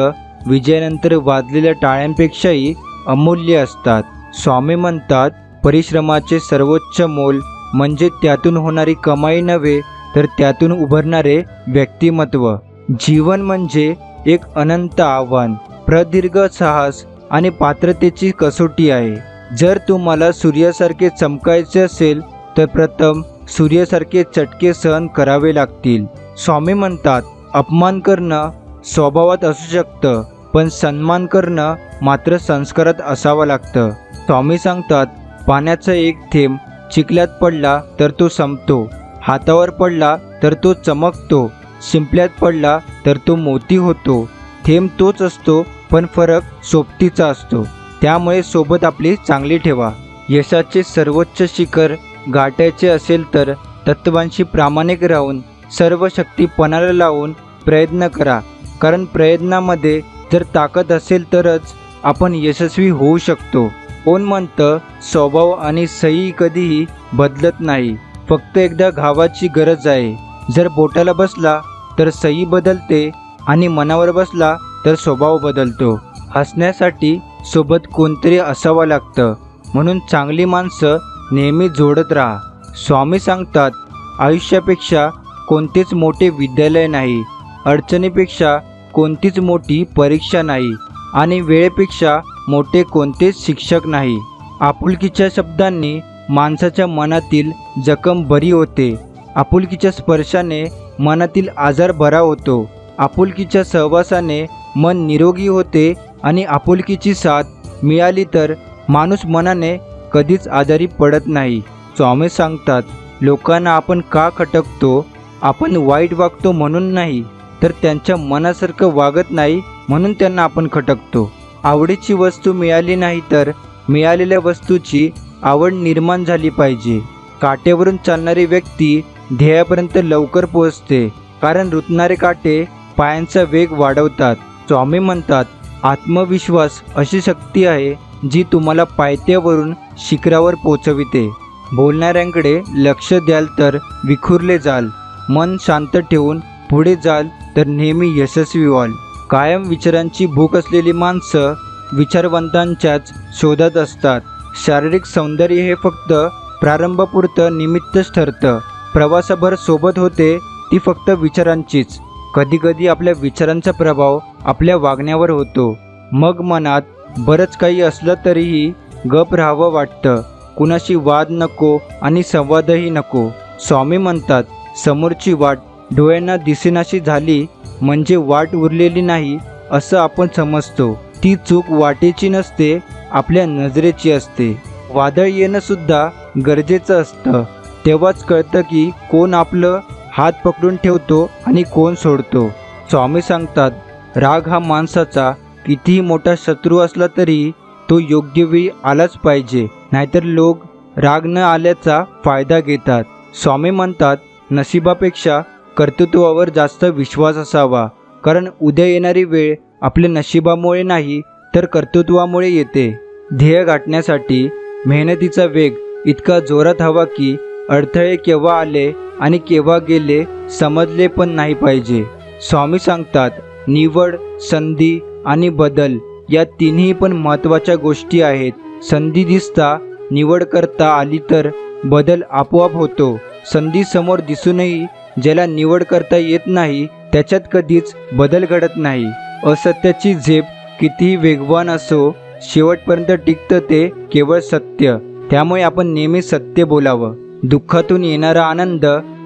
विजयानंतर वाजलेल्या टाळ्यांपेक्षाही अमूल्य असतात. स्वामी म्हणतात, परिश्रमाचे सर्वोच्च मोल म्हणजे त्यातून होणारी कमाई नव्हे, तर त्यातून उभरणारे व्यक्तिमत्व. जीवन म्हणजे एक अनंत आव्हान, प्रदीर्घ साहस आणि पात्रतेची कसोटी आहे. जर तुम्हाला सूर्यासारखे चमकायचे असेल तर प्रथम सूर्यासारखे चटके सहन करावे लागतील. स्वामी म्हणतात, अपमान करणं स्वभावात असू शकतं, पण सन्मान करणं मात्र संस्कारात असावं लागतं. स्वामी सांगतात, पाण्याचा एक थेंब चिखलात पडला तर तो संपतो, हातावर पडला तर तो चमकतो, शिंपल्यात पडला तर तो मोती होतो. थेंब तोच असतो, पण फरक सोबतीचा असतो. त्यामुळे सोबत आपली चांगली ठेवा. यशाचे सर्वोच्च शिखर गाठायचे असेल तर तत्वांशी प्रामाणिक राहून सर्व शक्ती पणाला लावून प्रयत्न करा, कारण प्रयत्नामध्ये जर ताकद असेल तरच आपण यशस्वी होऊ शकतो. कोण म्हणतं, स्वभाव आणि सही कधीही बदलत नाही, फक्त एकदा घावाची गरज आहे. जर बोटाला बसला तर सही बदलते आणि मनावर बसला तर स्वभाव बदलतो. हसण्यासाठी सोबत कोणतरी असावं लागतं, म्हणून चांगली माणसं नेहमी जोडत राहा. स्वामी सांगतात, आयुष्यापेक्षा कोणतेच मोठे विद्यालय नाही, अडचणीपेक्षा कोणतीच मोठी परीक्षा नाही आणि वेळेपेक्षा मोठे कोणतेच शिक्षक नाही. आपुलकीच्या शब्दांनी माणसाच्या मनातील जखम बरी होते. आपुलकीच्या स्पर्शाने मनातील आजार बरा होतो. आपुलकीच्या सहवासाने मन निरोगी होते आणि आपुलकीची साथ मिळाली तर माणूस मनाने कधीच आजारी पडत नाही. स्वामी सांगतात, लोकांना आपण का खटकतो? आपण वाईट वागतो म्हणून नाही, तर त्यांच्या मनासारखं वागत नाही म्हणून त्यांना आपण खटकतो. आवडीची वस्तू मिळाली नाही तर मिळालेल्या वस्तूची आवड निर्माण झाली पाहिजे. काट्यावरून चालणारी व्यक्ती ध्येयापर्यंत लवकर पोहोचते, कारण रुतणारे काटे पायांचा वेग वाढवतात. स्वामी म्हणतात, आत्मविश्वास अशी शक्ती आहे जी तुम्हाला पायथ्यावरून शिखरावर पोचविते. बोलणाऱ्यांकडे लक्ष द्याल तर विखुरले जाल. मन शांत ठेवून पुढे जाल तर नेहमी यशस्वी व्हाल. कायम विचारांची भूक असलेली माणसं विचारवंतांच्याच शोधात असतात. शारीरिक सौंदर्य हे फक्त प्रारंभापुरतं निमित्तच ठरतं. प्रवासाभर सोबत होते ती फक्त विचारांचीच. कधीकधी आपल्या विचारांचा प्रभाव आपल्या वागण्यावर होतो. मग मनात बरंच काही असलं तरीही गप राहावं वाटतं. कुणाशी वाद नको आणि संवादही नको. स्वामी म्हणतात, समोरची वाट डोळ्यांना दिसेनाशी झाली म्हणजे वाट उरलेली नाही असं आपण समजतो. ती चूक वाटेची नसते, आपल्या नजरेची असते. वादळ येणं सुद्धा गरजेचं असतं. तेव्हाच कळतं की कोण आपलं हात पकडून ठेवतो आणि कोण सोडतो. स्वामी सांगतात, राग हा माणसाचा कितीही मोठा शत्रू असला तरी तो योग्य वेळी आलाच पाहिजे, नाहीतर लोक राग न आल्याचा फायदा घेतात. स्वामी म्हणतात, नशिबापेक्षा कर्तृत्वावर जास्त विश्वास असावा, कारण उद्या येणारी वेळ आपल्या नशिबामुळे नाही तर कर्तृत्वामुळे येते. ध्येय गाठण्यासाठी मेहनतीचा वेग इतका जोरात हवा की अडथळे केव्हा आले आणि केव्हा गेले समजले पण नाही पाहिजे. स्वामी सांगतात, निवड, संधी आणि बदल या तिन्ही पण महत्त्वाच्या गोष्टी आहेत. संधी दिसता निवड करता आली तर बदल आपोआप होतो. संधी समोर दिसूनही ज्याला निवड करता येत नाही त्याच्यात कधीच बदल घडत नाही. असत्याची झेप कितीही वेगवान असो, शेवटपर्यंत टिकतं ते केवळ सत्य. त्यामुळे आपण नेहमी सत्य बोलावं. दुःखातून येणारा आनंद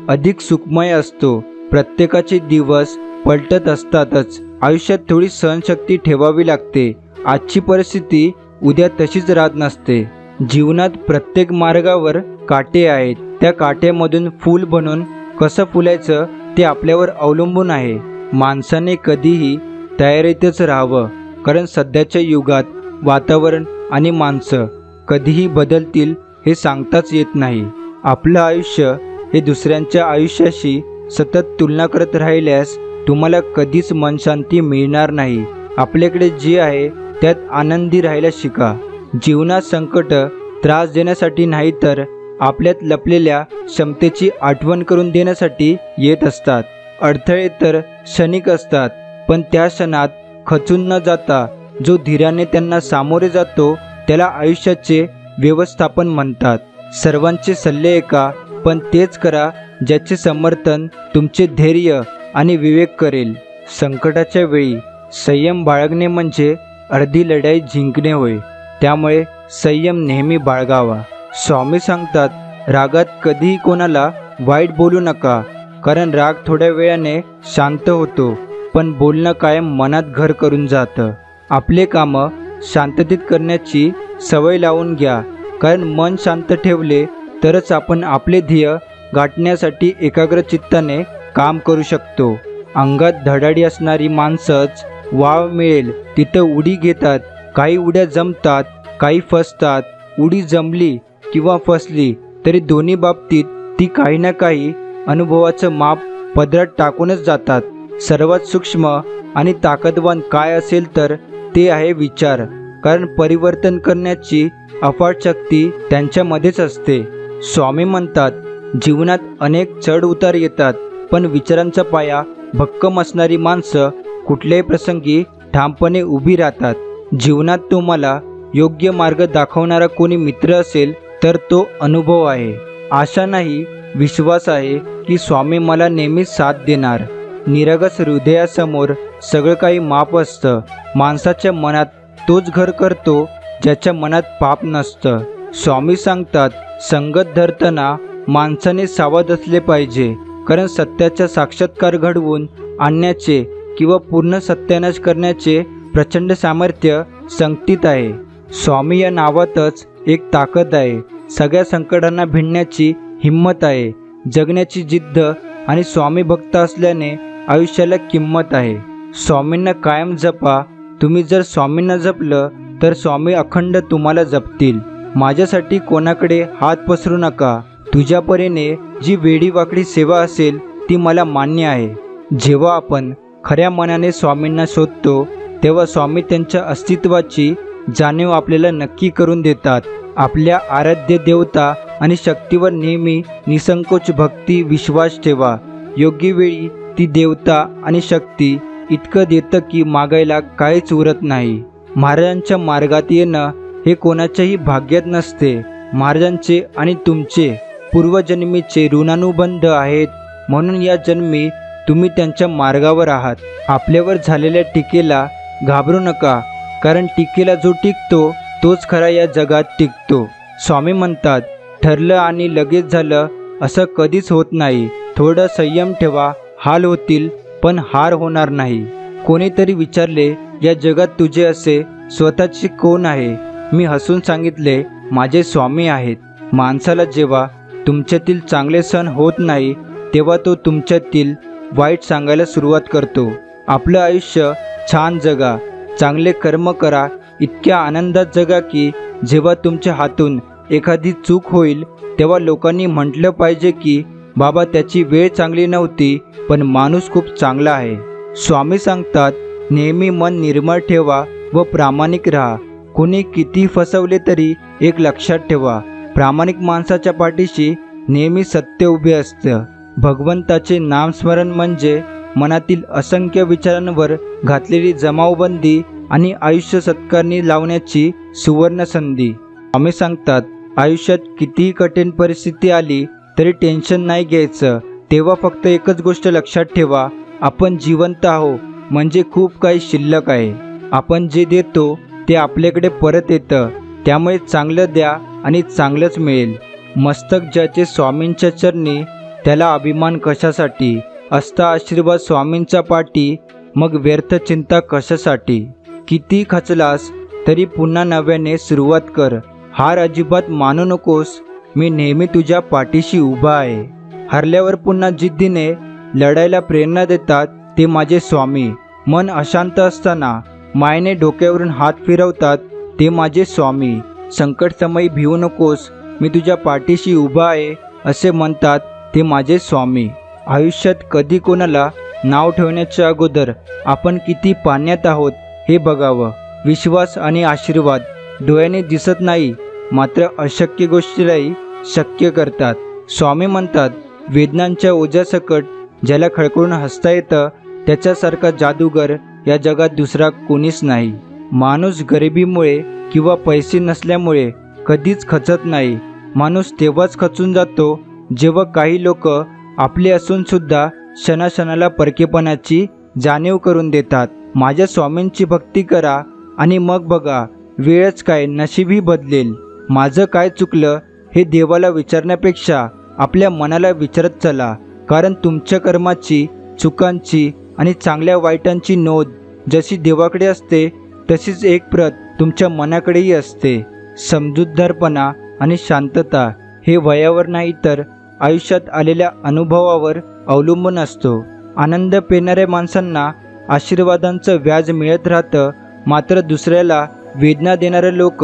अधिक सुखमय असतो. प्रत्येकाचे दिवस पलटत असतातच. आयुष्यात थोडी सहनशक्ती ठेवावी लागते. आजची परिस्थिती उद्या तशीच राहत नसते. जीवनात प्रत्येक मार्गावर काटे आहेत. त्या काट्यामधून फूल बनून कसं फुलायचं ते आपल्यावर अवलंबून आहे. माणसाने कधीही तयारीतच राहावं, कारण सध्याच्या युगात वातावरण आणि माणसं कधीही बदलतील हे सांगताच येत नाही. आपलं आयुष्य हे दुसऱ्यांच्या आयुष्याशी सतत तुलना करत राहिल्यास तुम्हाला कधीच मनशांती मिळणार नाही. आपल्याकडे जे आहे त्यात आनंदी राहायला शिका. जीवनात संकट त्रास देण्यासाठी नाही तर आपल्यात लपलेल्या क्षमतेची आठवण करून देण्यासाठी येत असतात. अडथळे तर क्षणिक असतात, पण त्या क्षणात खचून न जाता जो धीराने त्यांना सामोरे जातो त्याला आयुष्याचे व्यवस्थापन म्हणतात. सर्वांचे सल्ले ऐका, पण तेच करा ज्याचे समर्थन तुमचे धैर्य आणि विवेक करेल. संकटाच्या वेळी संयम बाळगणे म्हणजे अर्धी लढाई जिंकणे होय. त्यामुळे संयम नेहमी बाळगावा. स्वामी सांगतात, रागात कधीही कोणाला वाईट बोलू नका, कारण राग थोड्या वेळाने शांत होतो, पण बोलणं कायम मनात घर करून जातं. आपले कामं शांततेत करण्याची सवय लावून घ्या, कारण मन शांत ठेवले तरच आपण आपले ध्येय गाठण्यासाठी एकाग्र चित्ताने काम करू शकतो. अंगात धडाडी असणारी माणसंच वाव मिळेल तिथं उडी घेतात. काही उड्या जमतात, काही फसतात. उडी जमली किंवा फसली तरी दोन्ही बाबतीत ती काही ना काही अनुभवाचं माप पदरात टाकूनच जातात. सर्वात सूक्ष्म आणि ताकदवान काय असेल तर ते आहे विचार, कारण परिवर्तन करण्याची अफाट शक्ती त्यांच्यामध्येच असते. स्वामी म्हणतात, जीवनात अनेक चढ उतार येतात, पण विचारांचा पाया भक्कम असणारी माणसं कुठल्याही प्रसंगी ठामपणे उभी राहतात. जीवनात तुम्हाला योग्य मार्ग दाखवणारा कोणी मित्र असेल तर तो अनुभव आहे. आशा नाही, विश्वास आहे की स्वामी मला नेहमी साथ देणार. निरागस हृदयासमोर सगळं काही माप असतं. माणसाच्या मनात तोच घर करतो ज्याच्या मनात पाप नसतं. स्वामी सांगतात, संगत धरताना माणसाने सावध असले पाहिजे, कारण सत्याचा साक्षात्कार घडवून आणण्याचे किंवा पूर्ण सत्यानाश करण्याचे प्रचंड सामर्थ्य संगतीत आहे. स्वामी या नावातच एक ताकद आहे. सगळ्या संकटांना भिडण्याची हिंमत आहे, जगण्याची जिद्द आणि स्वामी भक्त असल्याने आयुष्याला किंमत आहे. स्वामींना कायम जपा. तुम्ही जर स्वामींना जपलं तर स्वामी अखंड तुम्हाला जपतील. माझ्यासाठी कोणाकडे हात पसरू नका. तुझ्या परीने जी वेडीवाकडी सेवा असेल ती मला मान्य आहे. जेव्हा आपण खऱ्या मनाने स्वामींना शोधतो तेव्हा स्वामी त्यांच्या अस्तित्वाची जाणीव आपल्याला नक्की करून देतात. आपल्या आराध्य देवता आणि शक्तीवर नेहमी निसंकोच भक्ती विश्वास ठेवा. योग्य वेळी ती देवता आणि शक्ती इतकं देतं की मागायला काहीच उरत नाही. महाराजांच्या मार्गात येणं हे कोणाच्याही भाग्यात नसते. महाराजांचे आणि तुमचे पूर्वजन्मीचे ऋणानुबंध आहेत, म्हणून या जन्मी तुम्ही त्यांच्या मार्गावर आहात. आपल्यावर झालेल्या टीकेला घाबरू नका, कारण टीकेला जो टिकतो तोच खरा या जगात टिकतो. स्वामी म्हणतात, ठरलं आणि लगेच झालं असं कधीच होत नाही. थोडं संयम ठेवा, हाल होतील पण हार होणार नाही. कोणीतरी विचारले, या जगात तुझे असे स्वतःचे कोण आहे? मी हसून सांगितले, माझे स्वामी आहेत. माणसाला जेव्हा तुमच्यातील चांगले सण होत नाही तेव्हा तो तुमच्यातील वाईट सांगायला सुरुवात करतो. आपलं आयुष्य छान जगा, चांगले कर्म करा, इतक्या आनंदात जगा की जेव्हा तुमच्या हातून एखादी चूक होईल तेव्हा लोकांनी म्हटलं पाहिजे की बाबा त्याची वेळ चांगली नव्हती, पण माणूस खूप चांगला आहे. स्वामी सांगतात, नेहमी मन निर्मळ ठेवा व प्रामाणिक राहा. कोणी किती फसवले तरी एक लक्षात ठेवा, प्रामाणिक माणसाच्या पाठीशी नेहमी सत्य उभे असतं. भगवंताचे नामस्मरण म्हणजे मनातील असंख्य विचारांवर घातलेली जमावबंदी आणि आयुष्य सत्कारणी लावण्याची सुवर्ण संधी. स्वामी सांगतात, आयुष्यात कितीही कठीण परिस्थिती आली तरी टेन्शन नाही घ्यायचं. तेव्हा फक्त एकच गोष्ट लक्षात ठेवा, आपण जिवंत आहो म्हणजे खूप काही शिल्लक आहे. आपण जे देतो ते आपल्याकडे परत येतं, त्यामुळे चांगलं द्या आणि चांगलंच मिळेल. मस्तक ज्याचे स्वामींच्या चरणी त्याला अभिमान कशासाठी? असता आशीर्वाद स्वामींच्या पाठी, मग व्यर्थ चिंता कशासाठी? किती खचलास तरी पुन्हा नव्याने सुरुवात कर. हार अजिबात मानू नकोस, मी नेहमी तुझ्या पाठीशी उभा आहे. हरल्यावर पुन्हा जिद्दीने लढायला प्रेरणा देतात ते माझे स्वामी. मन अशांत असताना मायेने डोक्यावरून हात फिरवतात ते माझे स्वामी. संकटसमयी भिवू नकोस, मी तुझ्या पाठीशी उभा आहे असे म्हणतात ते माझे स्वामी. आयुष्यात कधी कोणाला नाव ठेवण्याच्या अगोदर आपण किती पाण्यात आहोत हे बघावं. विश्वास आणि आशीर्वाद डोळ्याने दिसत नाही, मात्र अशक्य गोष्टीलाही शक्य करतात. स्वामी म्हणतात, वेदनांच्या ओझ्यासकट ज्याला खळखळून हसता येतं त्याच्यासारखा जादूगर या जगात दुसरा कोणीच नाही. माणूस गरिबीमुळे किंवा पैसे नसल्यामुळे कधीच खचत नाही. माणूस तेव्हाच खचून जातो जेव्हा काही लोक आपले असूनसुद्धा क्षणाक्षणाला परकेपणाची जाणीव करून देतात. माझ्या स्वामींची भक्ती करा आणि मग बघा, वेळच काय नशीबही बदलेल. माझं काय चुकलं हे देवाला विचारण्यापेक्षा आपल्या मनाला विचारत चला, कारण तुमच्या कर्माची, चुकांची आणि चांगल्या वाईटांची नोंद जशी देवाकडे असते तशीच एक प्रत तुमच्या मनाकडेही असते. समजूतदारपणा आणि शांतता हे वयावर नाही तर आयुष्यात आलेल्या अनुभवावर अवलंबून असतो. आनंद पेणाऱ्या माणसांना आशीर्वादांचं व्याज मिळत राहतं, मात्र दुसऱ्याला वेदना देणारे लोक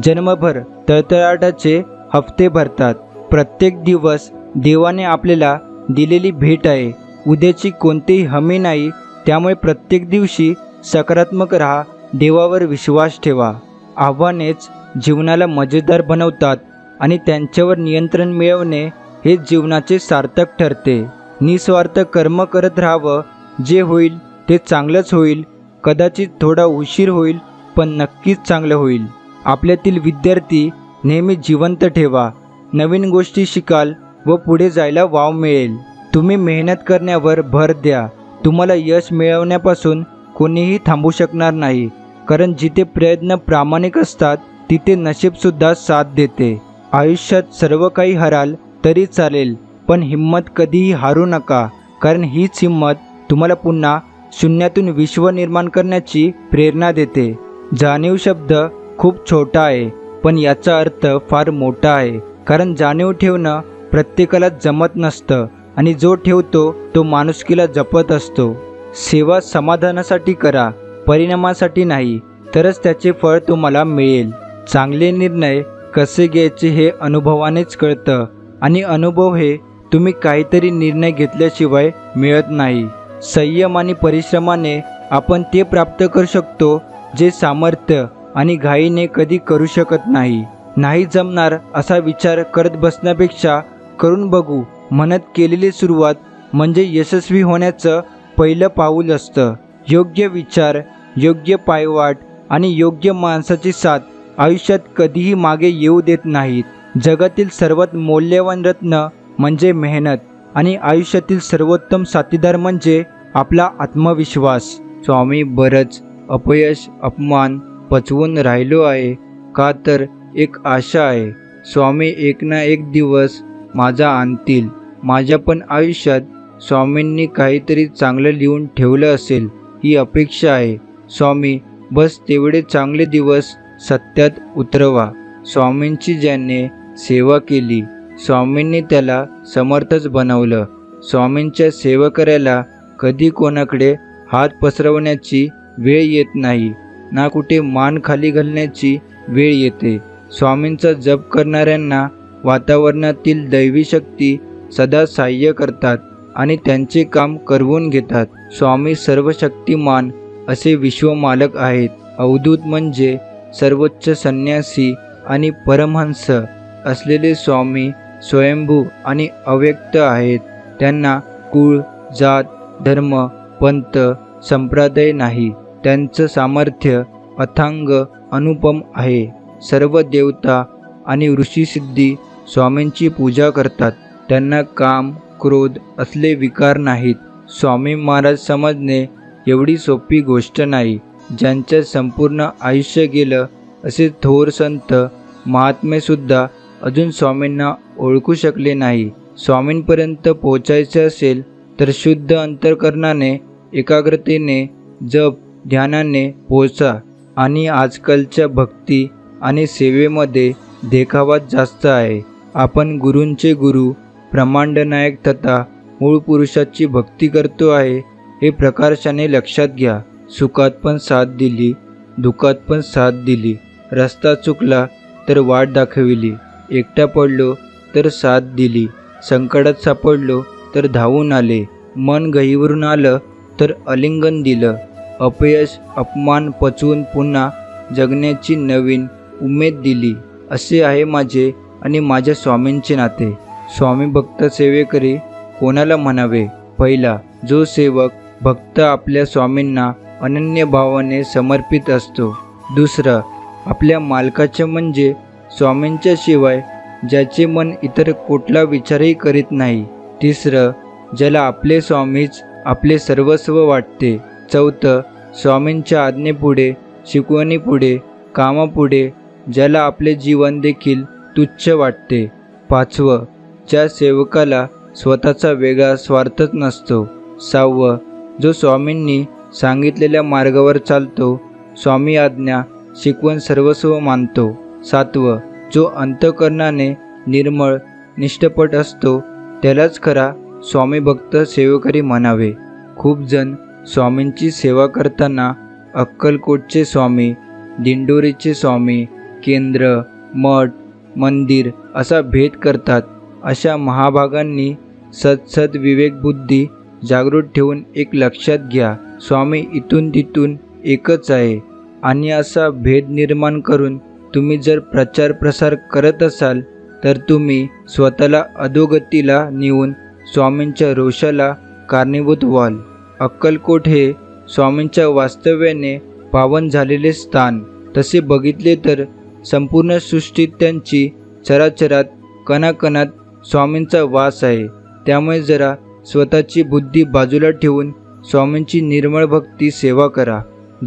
जन्मभर तळतळाटाचे हप्ते भरतात. प्रत्येक दिवस देवाने आपल्याला दिलेली भेट आहे. उद्याची कोणतीही हमी नाही, त्यामुळे प्रत्येक दिवशी सकारात्मक राहा, देवावर विश्वास ठेवा. आव्हानेच जीवनाला मजेदार बनवतात आणि त्यांच्यावर नियंत्रण मिळवणे हे जीवनाचे सार्थक ठरते. निस्वार्थ कर्म करत राहावं, जे होईल ते चांगलंच होईल. कदाचित थोडा उशीर होईल पण नक्कीच चांगलं होईल. आपल्यातील विद्यार्थी नेहमी जिवंत ठेवा, नवीन गोष्टी शिकाल व पुढे जायला वाव मिळेल. तुम्ही मेहनत करण्यावर भर द्या, तुम्हाला यश मिळवण्यापासून कोणीही थांबू शकणार नाही, कारण जिथे प्रयत्न प्रामाणिक असतात तिथे नशीबसुद्धा साथ देते. आयुष्यात सर्व काही हराल तरी चालेल, पण हिंमत कधीही हारू नका, कारण हीच हिंमत तुम्हाला पुन्हा शून्यातून विश्व निर्माण करण्याची प्रेरणा देते. जाणीव शब्द खूप छोटा आहे, पण याचा अर्थ फार मोठा आहे, कारण जाणीव ठेवणं प्रत्येकाला जमत नसतं आणि जो ठेवतो तो माणुसकीला जपत असतो. सेवा समाधानासाठी करा, परिणामासाठी नाही, तरच त्याचे फळ तुम्हाला मिळेल. चांगले निर्णय कसे घ्यायचे हे अनुभवानेच कळतं, आणि अनुभव हे तुम्ही काहीतरी निर्णय घेतल्याशिवाय मिळत नाही. संयम आणि परिश्रमाने आपण ते प्राप्त करू शकतो जे सामर्थ्य आणि घाईने कधी करू शकत नाही. नाही जमणार असा विचार करत बसण्यापेक्षा करून बघू म्हणत केलेली सुरुवात म्हणजे यशस्वी होण्याचं पहिलं पाऊल असतं. योग्य विचार, योग्य पायवाट आणि योग्य माणसाची साथ आयुष्यात कधीही मागे येऊ देत नाहीत. जगातील सर्वात मौल्यवान रत्न म्हणजे मेहनत, आणि आयुष्यातील सर्वोत्तम साथीदार म्हणजे आपला आत्मविश्वास. स्वामी बरंच अपयश, अपमान पचवून राहिलो आहे, का तर एक आशा आहे. स्वामी एक ना एक दिवस माझा आणतील. माझ्या पण आयुष्यात स्वामींनी काहीतरी चांगलं लिहून ठेवलं असेल ही अपेक्षा आहे. स्वामी बस तेवढे चांगले दिवस सत्यात उतरवा. स्वामींची ज्याने सेवा केली, स्वामींनी त्याला समर्थच बनवलं. स्वामींच्या सेवा करायला कधी कोणाकडे हात पसरवण्याची वेळ येत नाही, ना कुठे मान खाली घालण्याची वेळ येते. स्वामींचा जप करणाऱ्यांना वातावरणातील दैवी शक्ती सदा सहाय्य करतात आणि त्यांचे काम करवून घेतात. स्वामी सर्वशक्तिमान असे विश्वमालक आहेत. अवधूत म्हणजे सर्वोच्च संन्यासी आणि परमहंस असलेले स्वामी स्वयंभू आणि अव्यक्त आहेत. त्यांना कुळ, जात, धर्म, पंथ, संप्रदाय नाही. त्यांचं सामर्थ्य अथांग, अनुपम आहे. सर्व देवता आणि ऋषीसिद्धी स्वामींची पूजा करतात. त्यांना काम, क्रोध असले विकार नाहीत. स्वामी महाराज समजणे एवढी सोपी गोष्ट नाही. ज्यांचं संपूर्ण आयुष्य गेलं असे थोर संत महात्मेसुद्धा अजून स्वामींना ओळखू शकले नाही. स्वामींपर्यंत पोहोचायचे असेल तर शुद्ध अंतःकरणाने, एकाग्रतेने, जप ध्यानाने पोहोचा. आणि आजकालच्या भक्ती आणि सेवेमध्ये देखावाच जास्त आहे. आपण गुरूंचे गुरु, ब्रह्मांडनायक तथा मूळ पुरुषाची भक्ती करतो आहे हे प्रकर्षाने लक्षात घ्या. सुखात पण साथ दिली, दुःखात पण साथ दिली. रस्ता चुकला तर वाट दाखविली. एकटा पडलो तर साथ दिली. संकटात सापडलो तर धावून आले. मन गहिवरून आलं तर आलिंगन दिलं. अपयश, अपमान पचवून पुन्हा जगण्याची नवीन उमेद दिली. असे आहे माझे आणि माझ्या स्वामींचे नाते. स्वामी भक्त सेवेकरी कोणाला म्हणावे? पहिला, जो सेवक भक्त आपल्या स्वामींना अनन्य भावाने समर्पित असतो. दुसरं, आपल्या मालकाचे म्हणजे स्वामींच्या शिवाय ज्याचे मन इतर कुठला विचारही करीत नाही. तिसरं, ज्याला आपले स्वामीच आपले सर्वस्व वाटते. चौथं, स्वामींच्या आज्ञेपुढे, शिकवणीपुढे, कामापुढे ज्याला आपले जीवन देखील तुच्छ वाटते. पाचवं, ज्या सेवकाला स्वतःचा वेगळा स्वार्थच नसतो. सहावं, जो स्वामींनी सांगितलेल्या मार्गावर चालतो, स्वामी आज्ञा, शिकवण सर्वस्व मानतो. सातवं, जो अंतःकरणाने निर्मळ, निष्ठपट असतो त्यालाच खरा स्वामी भक्त सेवेकरी म्हणावे. खूप जण स्वामींची सेवा करताना अक्कलकोटचे स्वामी, दिंडोरीचे स्वामी, केंद्र, मठ, मंदिर असा भेद करतात. अशा महाभागांनी सत विवेकबुद्धी जागृत ठेवून एक लक्षात घ्या, स्वामी इथून तिथून एकच आहे. आणि असा भेद निर्माण करून तुम्ही जर प्रचार प्रसार करत असाल तर तुम्ही स्वतःला अधोगतीला नेऊन स्वामींच्या रोषाला कारणीभूत व्हाल. अक्कलकोट हे स्वामींच्या वास्तव्याने पावन झालेले स्थान. तसे बघितले तर संपूर्ण सृष्टीत त्यांची चराचरात कणाकणात स्वामींचा वास आहे. त्यामुळे जरा स्वतःची बुद्धी बाजूला ठेवून स्वामींची निर्मळ भक्ती सेवा करा.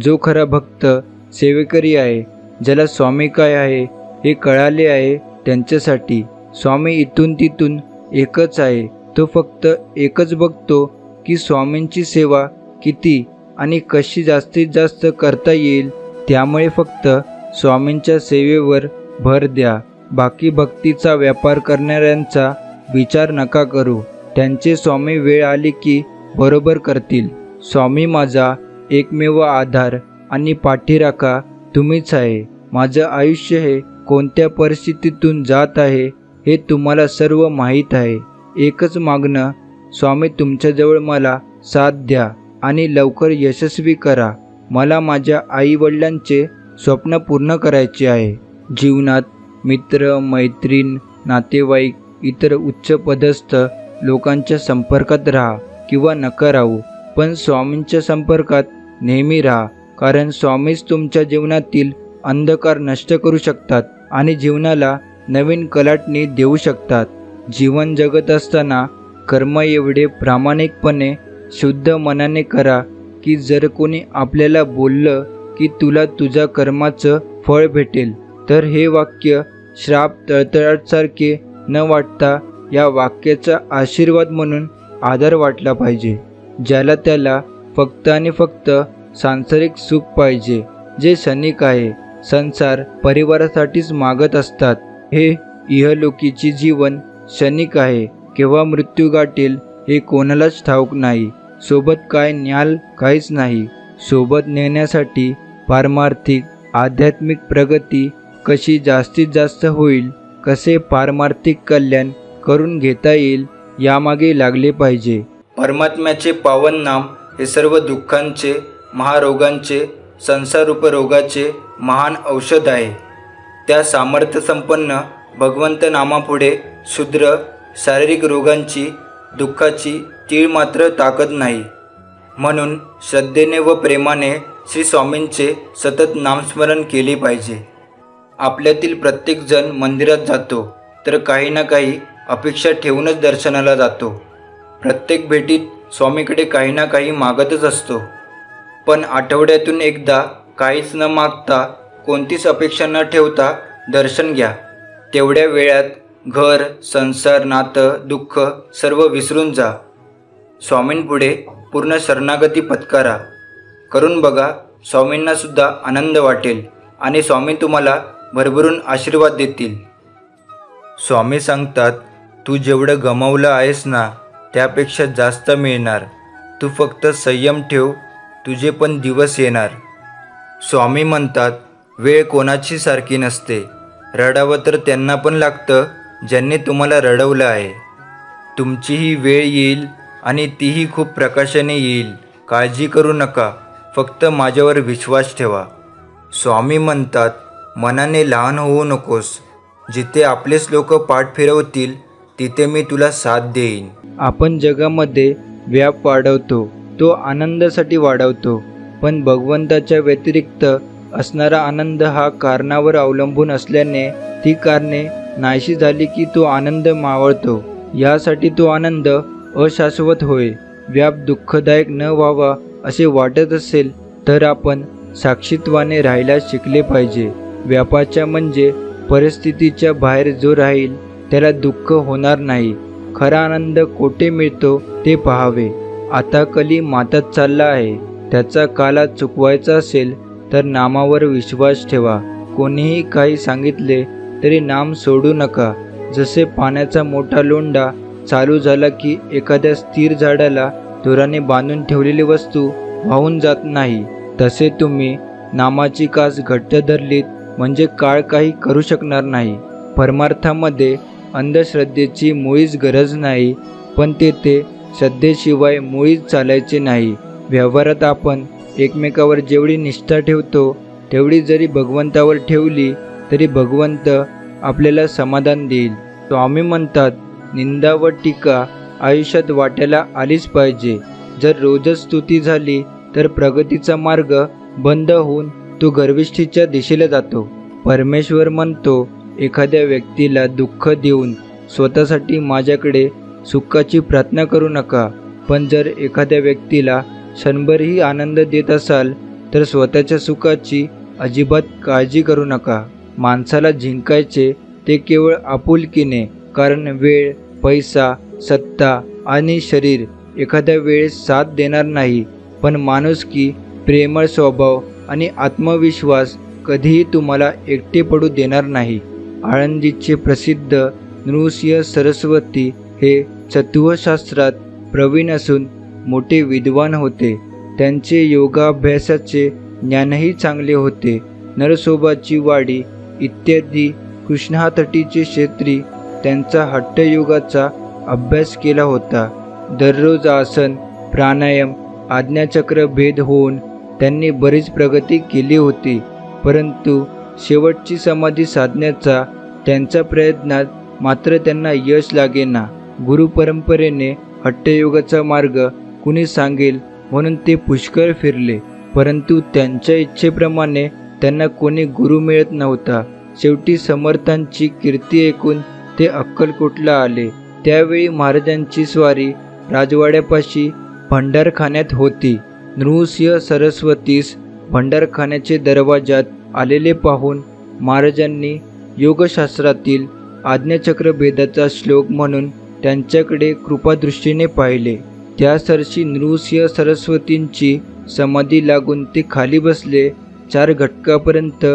जो खरा भक्त सेवेकरी आहे, ज्याला स्वामी काय आहे हे कळाले आहे, त्यांच्यासाठी स्वामी इथून तिथून एकच आहे. तो फक्त एकच बघतो की स्वामींची सेवा किती आणि कशी जास्तीत जास्त करता येईल. त्यामुळे फक्त स्वामींच्या सेवेवर भर द्या. बाकी भक्तीचा व्यापार करणाऱ्यांचा विचार नका करू. त्यांचे स्वामी वेळ आली की बरोबर करतील. स्वामी माझा एकमेव आधार आणि पाठीराखा तुम्हीच आहे. माझं आयुष्य हे कोणत्या परिस्थितीतून जात आहे हे तुम्हाला सर्व माहीत आहे. एकच मागणं, स्वामी तुमच्याजवळ मला साथ द्या आणि लवकर यशस्वी करा. मला माझ्या आईवडिलांचे स्वप्न पूर्ण करायचे आहे. जीवनात मित्र, मैत्रीण, नातेवाईक, इतर उच्च पदस्थ लोकांच्या संपर्कात राहा किंवा नका राहू, पण स्वामींच्या संपर्कात नेहमी राहा. कारण स्वामीच तुमच्या जीवनातील अंधकार नष्ट करू शकतात आणि जीवनाला नवीन कलाटणी देऊ शकतात. जीवन जगत असताना कर्म एवढे प्रामाणिकपणे शुद्ध मनाने करा की जर कोणी आपल्याला बोललं की तुला तुझ्या कर्माचं फळ भेटेल, तर हे वाक्य श्राप तळतळाटसारखे न वाटता या वाक्याचा आशीर्वाद म्हणून आदर वाटला पाहिजे. ज्याला त्याला फक्त आणि फक्त सांसारिक सुख पाहिजे, जे क्षणिक आहे. संसार परिवारासाठीच मागत असतात. हे इहलोकीचे जीवन क्षणिक आहे. केव्हा मृत्यू गाठेल हे कोणालाच ठाऊक नाही. सोबत काय न्याल काहीच नाही. सोबत नेण्यासाठी पारमार्थिक आध्यात्मिक प्रगती कशी जास्तीत जास्त होईल, कसे पारमार्थिक कल्याण करून घेता येईल यामागे लागले पाहिजे. परमात्म्याचे पावन नाम हे सर्व दुःखांचे, महारोगांचे, संसाररूप रोगाचे महान औषध आहे. त्या सामर्थ्यसंपन्न भगवंत नामापुढे क्षुद्र शारीरिक रोगांची, दुःखाची तीळ मात्र ताकद नाही. म्हणून श्रद्धेने व प्रेमाने श्री स्वामींचे सतत नामस्मरण केले पाहिजे. आपल्यातील प्रत्येकजण मंदिरात जातो तर काही ना काही अपेक्षा ठेवूनच दर्शनाला जातो. प्रत्येक भेटीत स्वामीकडे काही ना काही मागतच असतो. पण आठवड्यातून एकदा काहीच न मागता, कोणतीच अपेक्षा न ठेवता दर्शन घ्या. तेवढ्या वेळात घर, संसार, नातं, दुःख सर्व विसरून जा. स्वामींपुढे पूर्ण शरणागती पत्करा. करून बघा, स्वामींनासुद्धा आनंद वाटेल आणि स्वामी तुम्हाला भरभरून आशीर्वाद देतील. स्वामी सांगतात, तू जेवढं गमावलं आहेस ना, त्यापेक्षा जास्त मिळणार. तू फक्त संयम ठेव, तुझे पण दिवस येणार. स्वामी म्हणतात, वेळ कोणाची सारखी नसते. रडावं तर त्यांना पण लागतं ज्यांनी तुम्हाला रडवलं आहे. तुमचीही वेळ येईल आणि तीही खूप प्रकाशाने येईल. काळजी करू नका, फक्त माझ्यावर विश्वास ठेवा. स्वामी म्हणतात, मनाने लहान होऊ नकोस. जिथे आपलेच लोक पाठ फिरवतील तिथे मी तुला साथ देईन. आपण जगामध्ये व्याप वाढवतो, तो आनंदासाठी वाढवतो. पण भगवंताच्या व्यतिरिक्त असणारा आनंद हा कारणावर अवलंबून असल्याने ती कारणे नाहीशी झाली की तो आनंद मावळतो. यासाठी तो आनंद अशाश्वत होय. व्याप दुःखदायक न व्हावा असे वाटत असेल तर आपण साक्षीत्वाने राहायला शिकले पाहिजे. व्यापाच्या म्हणजे परिस्थितीच्या बाहेर जो राहील त्याला दुःख होणार नाही. खरा आनंद कोठे मिळतो ते पाहावे. आता कली मातत चालला आहे, त्याचा काला चुकवायचा असेल तर नामावर विश्वास ठेवा. कोणीही काही सांगितले तरी नाम सोडू नका. जसे पाण्याचा मोठा लोंढा चालू झाला की एखाद्या स्थिर झाडाला दोराने बांधून ठेवलेली वस्तू वाहून जात नाही, तसे तुम्ही नामाची कास घट्ट धरलीत म्हणजे काळ काही करू शकणार नाही. परमार्थामध्ये अंधश्रद्धेची मुळीच गरज नाही, पण तेथे श्रद्धेशिवाय मुळीच चालायचे नाही. व्यवहारात आपण एकमेकावर जेवढी निष्ठा ठेवतो तेवढी जरी भगवंतावर ठेवली तरी भगवंत आपल्याला समाधान देईल. स्वामी म्हणतात, निंदा व टीका आयुष्यात वाट्याला आलीच पाहिजे. जर रोजच स्तुती झाली तर प्रगतीचा मार्ग बंद होऊन तो गर्विष्ठीच्या दिशेला जातो. परमेश्वर म्हणतो, एखाद्या व्यक्तीला दुःख देऊन स्वतःसाठी माझ्याकडे सुखाची प्रार्थना करू नका. पण जर एखाद्या व्यक्तीला क्षणभरही आनंद देत असाल तर स्वतःच्या सुखाची अजिबात काळजी करू नका. माणसाला जिंकायचे ते केवळ आपुलकीने, कारण वेळ, पैसा, सत्ता आणि शरीर एखाद्या वेळेस साथ देणार नाही, पण माणुसकी, प्रेमळ स्वभाव आणि आत्मविश्वास कधीही तुम्हाला एकटे पडू देणार नाही. आळंदीचे प्रसिद्ध नृसिंह सरस्वती हे तत्वशास्त्रात प्रवीण असून मोठे विद्वान होते. त्यांचे योगाभ्यासाचे ज्ञानही चांगले होते. नरसोबाची वाडी इत्यादी कृष्णातटीचे क्षेत्री त्यांचा हठयोगाचा अभ्यास केला होता. दररोज आसन, प्राणायाम, आज्ञाचक्र भेद होऊन त्यांनी बरीच प्रगती केली होती. परंतु शेवटची समाधी साधण्याचा त्यांच्या प्रयत्नात मात्र त्यांना यश लागेना. गुरुपरंपरेने हठयोगाचा मार्ग कुणी सांगेल म्हणून ते पुष्कळ फिरले, परंतु त्यांच्या इच्छेप्रमाणे त्यांना कोणी गुरु मिळत नव्हता. शेवटी समर्थांची कीर्ती ऐकून ते अक्कलकोटला आले. त्यावेळी महाराजांची स्वारी राजवाड्यापाशी भंडारखान्यात होती. नृसिंह सरस्वतीस भंडारखान्याचे दरवाजात आलेले पाहून महाराजांनी योगशास्त्रातील आज्ञाचक्र भेदाचा श्लोक म्हणून त्यांच्याकडे कृपादृष्टीने पाहिले. त्या सरशी नृसिंह सरस्वतींची समाधी लागून ते खाली बसले. 4 घटकापर्यंत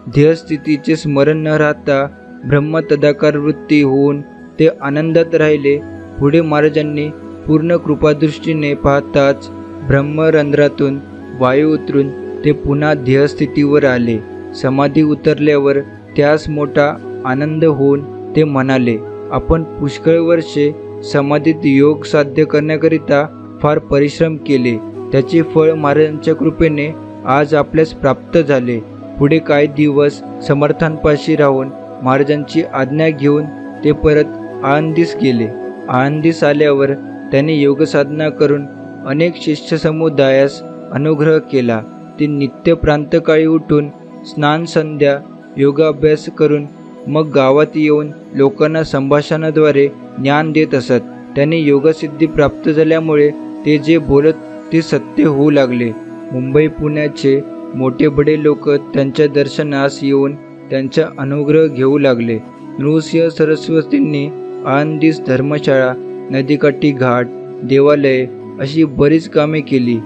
ध्येयस्थितीचे स्मरण न राहता ब्रह्मतदाकार वृत्ती होऊन ते आनंदात राहिले. पुढे महाराजांनी पूर्ण कृपादृष्टीने पाहताच ब्रह्मरंध्रातून वायू उतरून ते पुन्हा ध्येयस्थितीवर आले. समाधी उतरल्यावर त्यास मोठा आनंद होऊन ते म्हणाले, आपण पुष्कळ वर्षे समाधीत योग साध्य करण्याकरिता फार परिश्रम केले. त्याचे फळ महाराजांच्या कृपेने आज आपल्यास प्राप्त झाले. पुढे काही दिवस समर्थांपाशी राहून महाराजांची आज्ञा घेऊन ते परत आळंदीस गेले. आळंदीस आल्यावर त्यांनी योगसाधना करून अनेक शिष्य समुदायास अनुग्रह केला. ते नित्य प्रांतकाळी उठून स्नान संध्या योगाभ्यास करून मग गावात येऊन लोकांना संभाषणाद्वारे ज्ञान देत असत. त्यांनी योगसिद्धी प्राप्त झाल्यामुळे ते जे बोलत ते सत्य होऊ लागले. मुंबई पुण्याचे मोठे बडे लोक त्यांच्या दर्शनास येऊन त्यांचा अनुग्रह घेऊ लागले. नृसिंह सरस्वतींनी आळंदीस धर्मशाळा, नदीकाठी घाट, देवालये अशी बरीच कामे केली.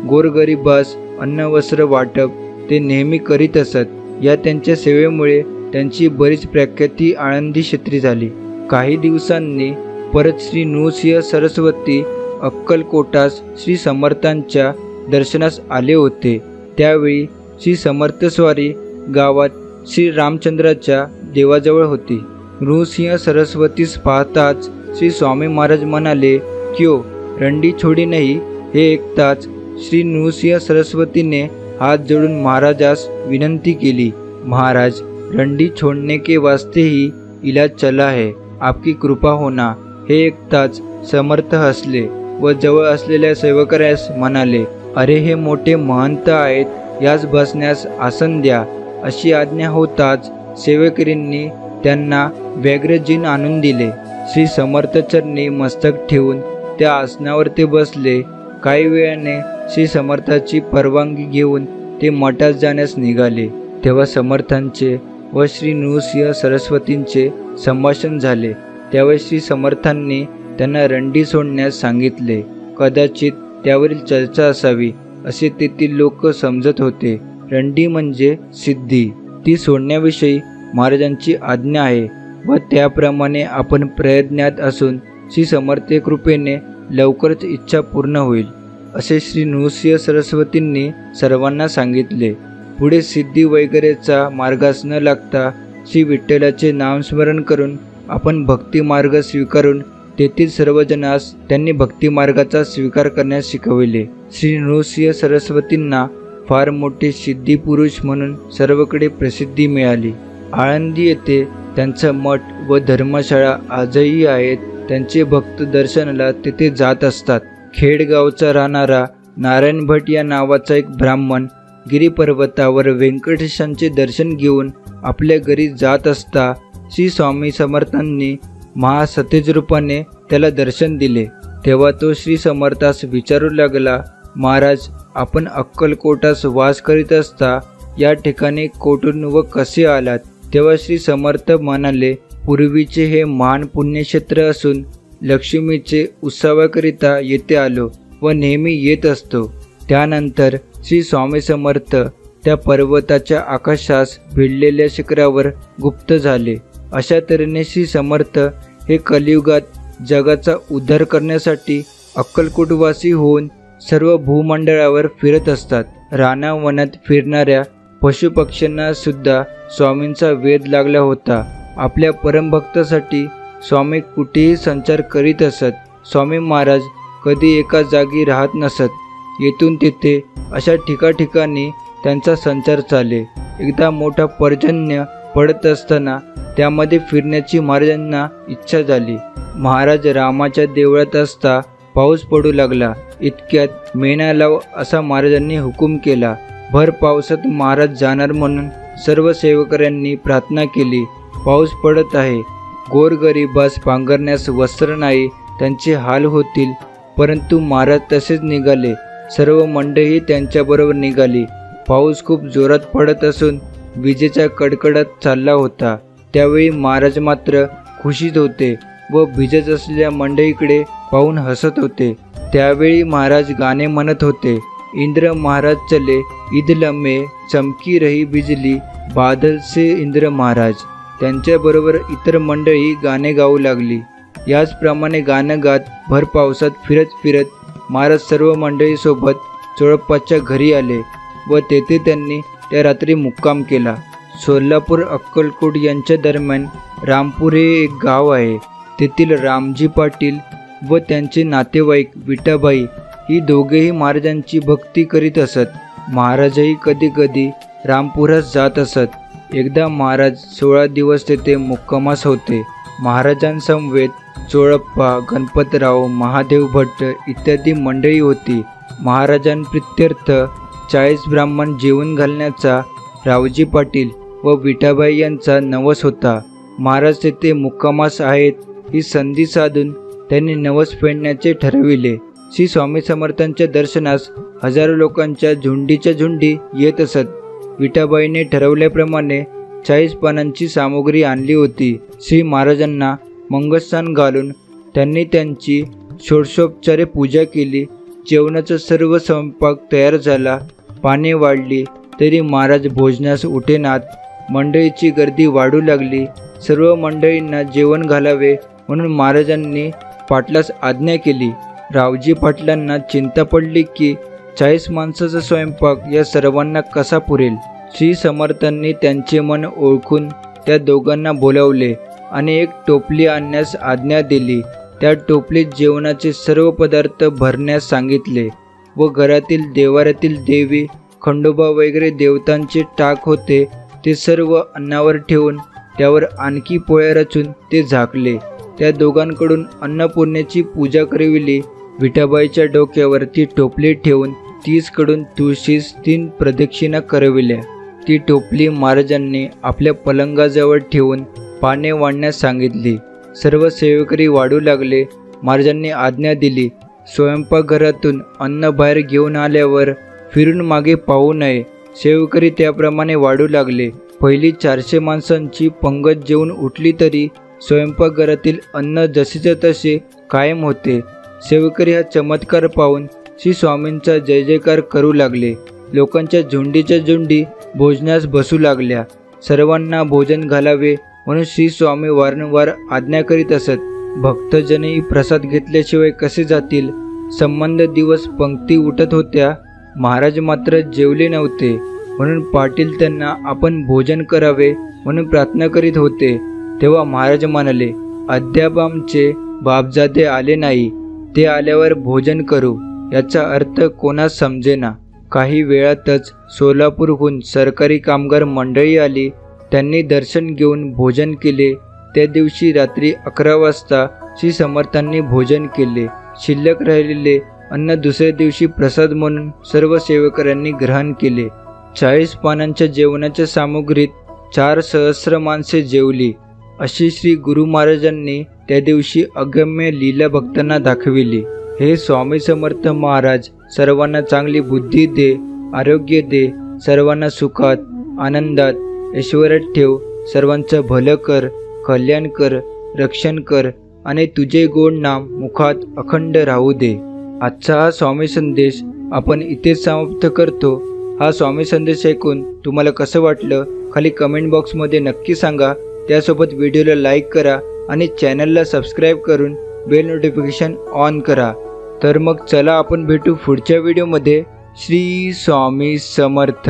गोरगरिबास अन्न वस्त्र वाटप ते नेहमी करीत असत. या त्यांच्या सेवेमुळे त्यांची बरीच प्रख्याती आळंदी क्षेत्री झाली. काही दिवसांनी परत श्री नृसिंह सरस्वती अक्कलकोटास श्री समर्थांच्या दर्शनास आले होते. त्यावेळी श्री समर्थस्वारी गावात श्री रामचंद्राच्या देवाजवळ होती. नृसिंह सरस्वतीस पाहताच श्री स्वामी महाराज म्हणाले, क्यों रंडी छोडी नाही. हे ऐकताच श्री नृसिंह सरस्वतीने हात जोडून महाराजास विनंती केली, महाराज रंडी छोड़ने के वास्ते ही इलाज चला है, आपकी कृपा होना. हे ऐकताच समर्थ हसले व जवळ असलेल्या सेवकऱ्यास म्हणाले, अरे हे मोठे महंत आहेत, यास बसण्यास आसन द्या. अशी आज्ञा होताच सेवकरींनी त्यांना व्याघ्रजीन आणून दिले. श्री समर्थ चरणी मस्तक ठेवून त्या आसनावर ते बसले. काही वेळाने श्री समर्थाची परवानगी घेऊन ते मठात जाण्यास निघाले. तेव्हा समर्थांचे व श्री नृसिंह सरस्वतींचे संभाषण झाले. त्यावेळी श्री समर्थांनी त्यांना रंडी सोडण्यास सांगितले. कदाचित त्यावरील चर्चा असावी असे तेथील लोक समजत होते. रंडी म्हणजे सिद्धी, ती सोडण्याविषयी महाराजांची आज्ञा आहे व त्याप्रमाणे आपण प्रयत्नात असून श्री समर्थ कृपेने लवकरच इच्छा पूर्ण होईल, असे श्री नृसिंह सरस्वतींनी सर्वांना सांगितले. पुढे सिद्धी वगैरेचा मार्गास न लागता श्री विठ्ठलाचे नामस्मरण करून आपण भक्ती मार्ग स्वीकारून तेथील सर्वजनास त्यांनी भक्ती मार्गाचा स्वीकार करण्यास शिकविले. श्री नृसिंह सरस्वतींना फार मोठे सिद्धिपुरुष म्हणून सर्वकडे प्रसिद्धी मिळाली. आळंदी येथे त्यांचा मठ व धर्मशाळा आजही आहेत. त्यांचे भक्त दर्शनाला तेथे जात असतात. खेडगावचा राहणारा नारायण भट या नावाचा एक ब्राह्मण गिरीपर्वतावर व्यंकटेशांचे दर्शन घेऊन आपल्या घरी जात असता श्री स्वामी समर्थांनी महासतेज रूपाने त्याला दर्शन दिले. तेव्हा तो श्री समर्थास विचारू लागला, महाराज, आपण अक्कलकोटास वास करीत असता या ठिकाणी कोठून व कसे आलात? तेव्हा श्री समर्थ म्हणाले, पूर्वीचे हे महान पुण्यक्षेत्र असून लक्ष्मीचे उत्सवाकरिता येथे आलो व नेहमी येत असतो. त्यानंतर श्री स्वामी समर्थ त्या पर्वताच्या आकाशास भिडलेल्या शिखरावर गुप्त झाले. अशा तऱ्हेने श्री समर्थ हे कलियुगात जगाचा उद्धार करण्यासाठी अक्कलकोटवासी होऊन सर्व भूमंडळावर फिरत असतात. रानावनात फिरणाऱ्या पशुपक्ष्यांना सुद्धा स्वामींचा वेध लागला होता. आपल्या परमभक्तासाठी स्वामी कुठेही संचार करीत असत. स्वामी महाराज कधी एका जागी राहत नसत. येथून तिथे अशा ठिकाठिकाणी त्यांचा संचार चाले. एकदा मोठा पर्जन्य पडत असताना त्यामध्ये फिरण्याची महाराजांना इच्छा झाली. महाराज रामाच्या देवळात असता पाऊस पडू लागला. इतक्यात मेणा लाव असा महाराजांनी हुकूम केला. भर पावसात महाराज जाणार म्हणून सर्व सेवकऱ्यांनी प्रार्थना केली. पाऊस पडत आहे, गोरगरिबास पांघरण्यास वस्त्र नाही, त्यांचे हाल होतील. परंतु महाराज तसेच निघाले. सर्व मंडळी त्यांच्याबरोबर निघाली. पाऊस खूप जोरात पडत असून विजेचा कडकडाट चालला होता. त्यावेळी महाराज मात्र खुशीत होते व भिजत असलेल्या मंडळीकडे पाहून हसत होते. त्यावेळी महाराज गाणे म्हणत होते. इंद्र महाराज चले ईद लम्हे, चमकी रही बिजली, बादल से इंद्र महाराज. त्यांच्याबरोबर इतर मंडळी गाणे गाऊ लागली. याचप्रमाणे गाणं गात भर पावसात फिरत फिरत महाराज सर्व मंडळीसोबत चोळप्पाच्या घरी आले व तेथे त्यांनी त्या रात्री मुक्काम केला. सोलापूर अक्कलकोट यांच्या दरम्यान रामपूर हे एक गाव आहे. तेथील रामजी पाटील व त्यांचे नातेवाईक विठाबाई ही दोघेही महाराजांची भक्ती करीत असत. महाराजही कधी कधी रामपुरास जात असत. एकदा महाराज 16 दिवस तेथे मुक्कामास होते. महाराजांसमवेत चोळप्पा, गणपतराव, महादेव भट्ट इत्यादी मंडळी होती. महाराजांप्रित्यर्थ 40 ब्राह्मण जेवण घालण्याचा रावजी पाटील व विठाबाई यांचा नवस होता. महाराज तेथे मुक्कामास आहेत ही संधी साधून त्यांनी नवस फेडण्याचे ठरविले. श्री स्वामी समर्थांच्या दर्शनास हजारो लोकांच्या झुंडीच्या झुंडी येत असत. विठाबाईने ठरवल्याप्रमाणे 40 पानांची सामुग्री आणली होती. श्री महाराजांना मंगलस्नान घालून त्यांनी त्यांची षोडशोपचारे पूजा केली. जेवणाचा सर्व स्वयंपाक तयार झाला. पाने वाढली तरी महाराज भोजनास उठेनात. मंडळीची गर्दी वाढू लागली. सर्व मंडळींना जेवण घालावे म्हणून महाराजांनी पाटलास आज्ञा केली. रावजी पाटलांना चिंता पडली की 40 माणसाचा स्वयंपाक या सर्वांना कसा पुरेल. श्री समर्थांनी त्यांचे मन ओळखून त्या दोघांना बोलावले आणि एक टोपली आणण्यास आज्ञा दिली. त्या टोपलीत जेवणाचे सर्व पदार्थ भरण्यास सांगितले व घरातील देवाऱ्यातील देवी, खंडोबा वगैरे देवतांचे टाक होते ते सर्व अन्नावर ठेवून त्यावर आणखी पोळ्या रचून ते झाकले. त्या दोघांकडून अन्नपूर्णेची पूजा करविली. विठाबाईच्या डोक्यावर ती टोपली ठेवून 30 कडून तुळशीस 3 प्रदक्षिणा करविल्या. ती टोपली महाराजांनी आपल्या पलंगाजवळ ठेवून पाने वाढण्यास सांगितली. सर्व सेवकरी वाढू लागले. महाराजांनी आज्ञा दिली, स्वयंपाकघरातून अन्न बाहेर घेऊन आल्यावर फिरून मागे पाहू नये. सेवकरी त्याप्रमाणे वाढू लागले. पहिली 400 माणसांची पंगत जेवून उठली तरी स्वयंपाकघरातील अन्न जसेच्या तसे कायम होते. सेवकरी हा चमत्कार पाहून श्री स्वामींचा जय जयकार करू लागले. लोकांच्या झुंडीच्या झुंडी भोजनास बसू लागल्या. सर्वांना भोजन घालावे म्हणून श्री स्वामी वारंवार आज्ञा करीत असत. भक्तजनही प्रसाद घेतल्याशिवाय कसे जातील. संबंध दिवस पंक्ती उठत होत्या. महाराज मात्र जेवले नव्हते म्हणून पाटील त्यांना आपण भोजन करावे म्हणून प्रार्थना करीत होते. तेव्हा महाराज म्हणाले, अद्याप आमचे बापजादे आले नाही. ते आल्यावर भोजन करू. याचा अर्थ कोणास समजेना. काही वेळातच सोलापूरहून सरकारी कामगार मंडळी आली. त्यांनी दर्शन घेऊन भोजन केले. त्या दिवशी रात्री 11 वाजता श्री समर्थांनी भोजन केले. शिल्लक राहिलेले अन्न दुसऱ्या दिवशी प्रसाद म्हणून सर्व सेवकऱ्यांनी ग्रहण केले. 40 पानांच्या जेवणाच्या सामुग्रीत 4 सहस्र माणसे जेवली. अशी श्री गुरु महाराजांनी त्या दिवशी अगम्य लीला भक्तांना दाखविली. हे स्वामी समर्थ महाराज सर्वांना चांगली बुद्धी दे, आरोग्य दे, सर्वांना सुखात, आनंदात, ऐश्वर्यात ठेव, सर्वांचं भलं कर, कल्याण कर, रक्षण कर आणि तुझे गोड नाम मुखात अखंड राहू दे. आजचा हा स्वामी संदेश आपण इथेच समाप्त करतो. हा स्वामी संदेश ऐकून तुम्हाला कसं वाटलं खाली कमेंट बॉक्समध्ये नक्की सांगा. त्यासोबत व्हिडिओला लाईक करा आणि चॅनलला सबस्क्राईब करून बेल नोटिफिकेशन ऑन करा. तर मग चला आपण भेटू पुढच्या व्हिडिओमध्ये. श्री स्वामी समर्थ.